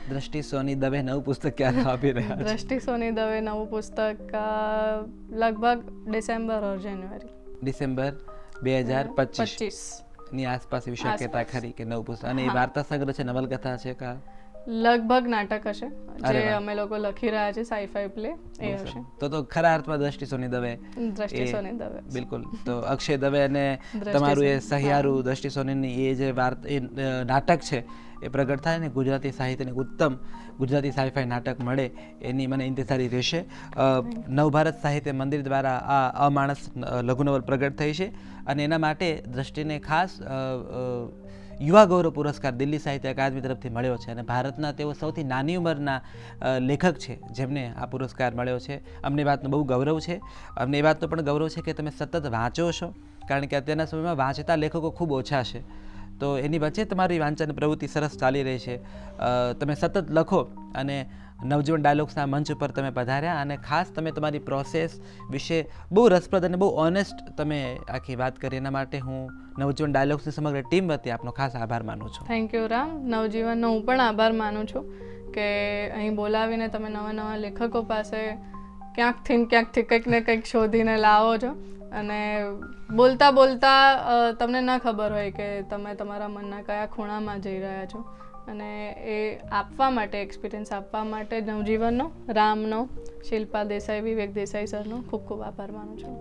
Speaker 2: દ્રષ્ટિ સોની દવે નવું પુસ્તક ક્યારે આપી રહ્યા?
Speaker 1: દ્રષ્ટિ સોની દવે નવું પુસ્તક લગભગ ડિસેમ્બર ઓર જાન્યુઆરી.
Speaker 2: ડિસેમ્બર 2025 ની આસપાસ એવી શક્યતા ખરી કે નવું પુસ્તક? અને એ વાર્તા સંગ્રહ છે, નવલકથા છે કા?
Speaker 1: લગભગ નાટક હશે જે અમે લોકો લખી રહ્યા છે, સાઈ-ફાઈ પ્લે એ હશે.
Speaker 2: તો ખરા અર્થમાં દ્રષ્ટિ સોની દવે.
Speaker 1: દ્રષ્ટિ સોની દવે,
Speaker 2: બિલકુલ. તો અક્ષય દવે અને તમારું એ સહિયારું દ્રષ્ટિ સોનીની એ જે નાટક છે એ પ્રગટ થાય ને ગુજરાતી સાહિત્યને ઉત્તમ ગુજરાતી સાઈ-ફાઈ નાટક મળે એની મને ઇંતજારી રહેશે. નવભારત સાહિત્ય મંદિર દ્વારા આ અમાણસ લઘુનવલ પ્રગટ થઈ છે અને એના માટે દ્રષ્ટિને ખાસ યુવા ગૌરવ પુરસ્કાર દિલ્હી સાહિત્ય અકાદમી તરફથી મળ્યો છે અને ભારતના તેઓ સૌથી નાની ઉંમરના લેખક છે જેમને આ પુરસ્કાર મળ્યો છે. અમને એ વાતનું બહુ ગૌરવ છે. અમને એ વાતનું પણ ગૌરવ છે કે તમે સતત વાંચો છો, કારણ કે અત્યારના સમયમાં વાંચતા લેખકો ખૂબ ઓછા છે. તો એની વચ્ચે તમારી વાંચન પ્રવૃત્તિ સરસ ચાલી રહી છે. તમે સતત લખો અને નવજીવન ડાયલોગ્સના મંચ ઉપર તમે પધાર્યા અને ખાસ તમે તમારી પ્રોસેસ વિશે બહુ રસપ્રદ અને બહુ ઓનેસ્ટ તમે આખી વાત કરી. એના માટે હું નવજીવન ડાયલોગ્સની સમગ્ર ટીમ વતી આપનો ખાસ આભાર માનું છું.
Speaker 1: Thank you Ram. નવજીવનનો હું પણ આભાર માનું છું કે અહીં બોલાવીને તમે નવા લેખકો પાસે ક્યાંકથી કંઈક ને કંઈક શોધીને લાવો છો અને બોલતા તમને ન ખબર હોય કે તમે તમારા મનના કયા ખૂણામાં જઈ રહ્યા છો. અને એ આપવા માટે, એક્સપિરિયન્સ આપવા માટે નવજીવનનો, રામનો, શિલ્પા દેસાઈ, વિવેક દેસાઈ સરનો ખૂબ ખૂબ આભાર માનું છું.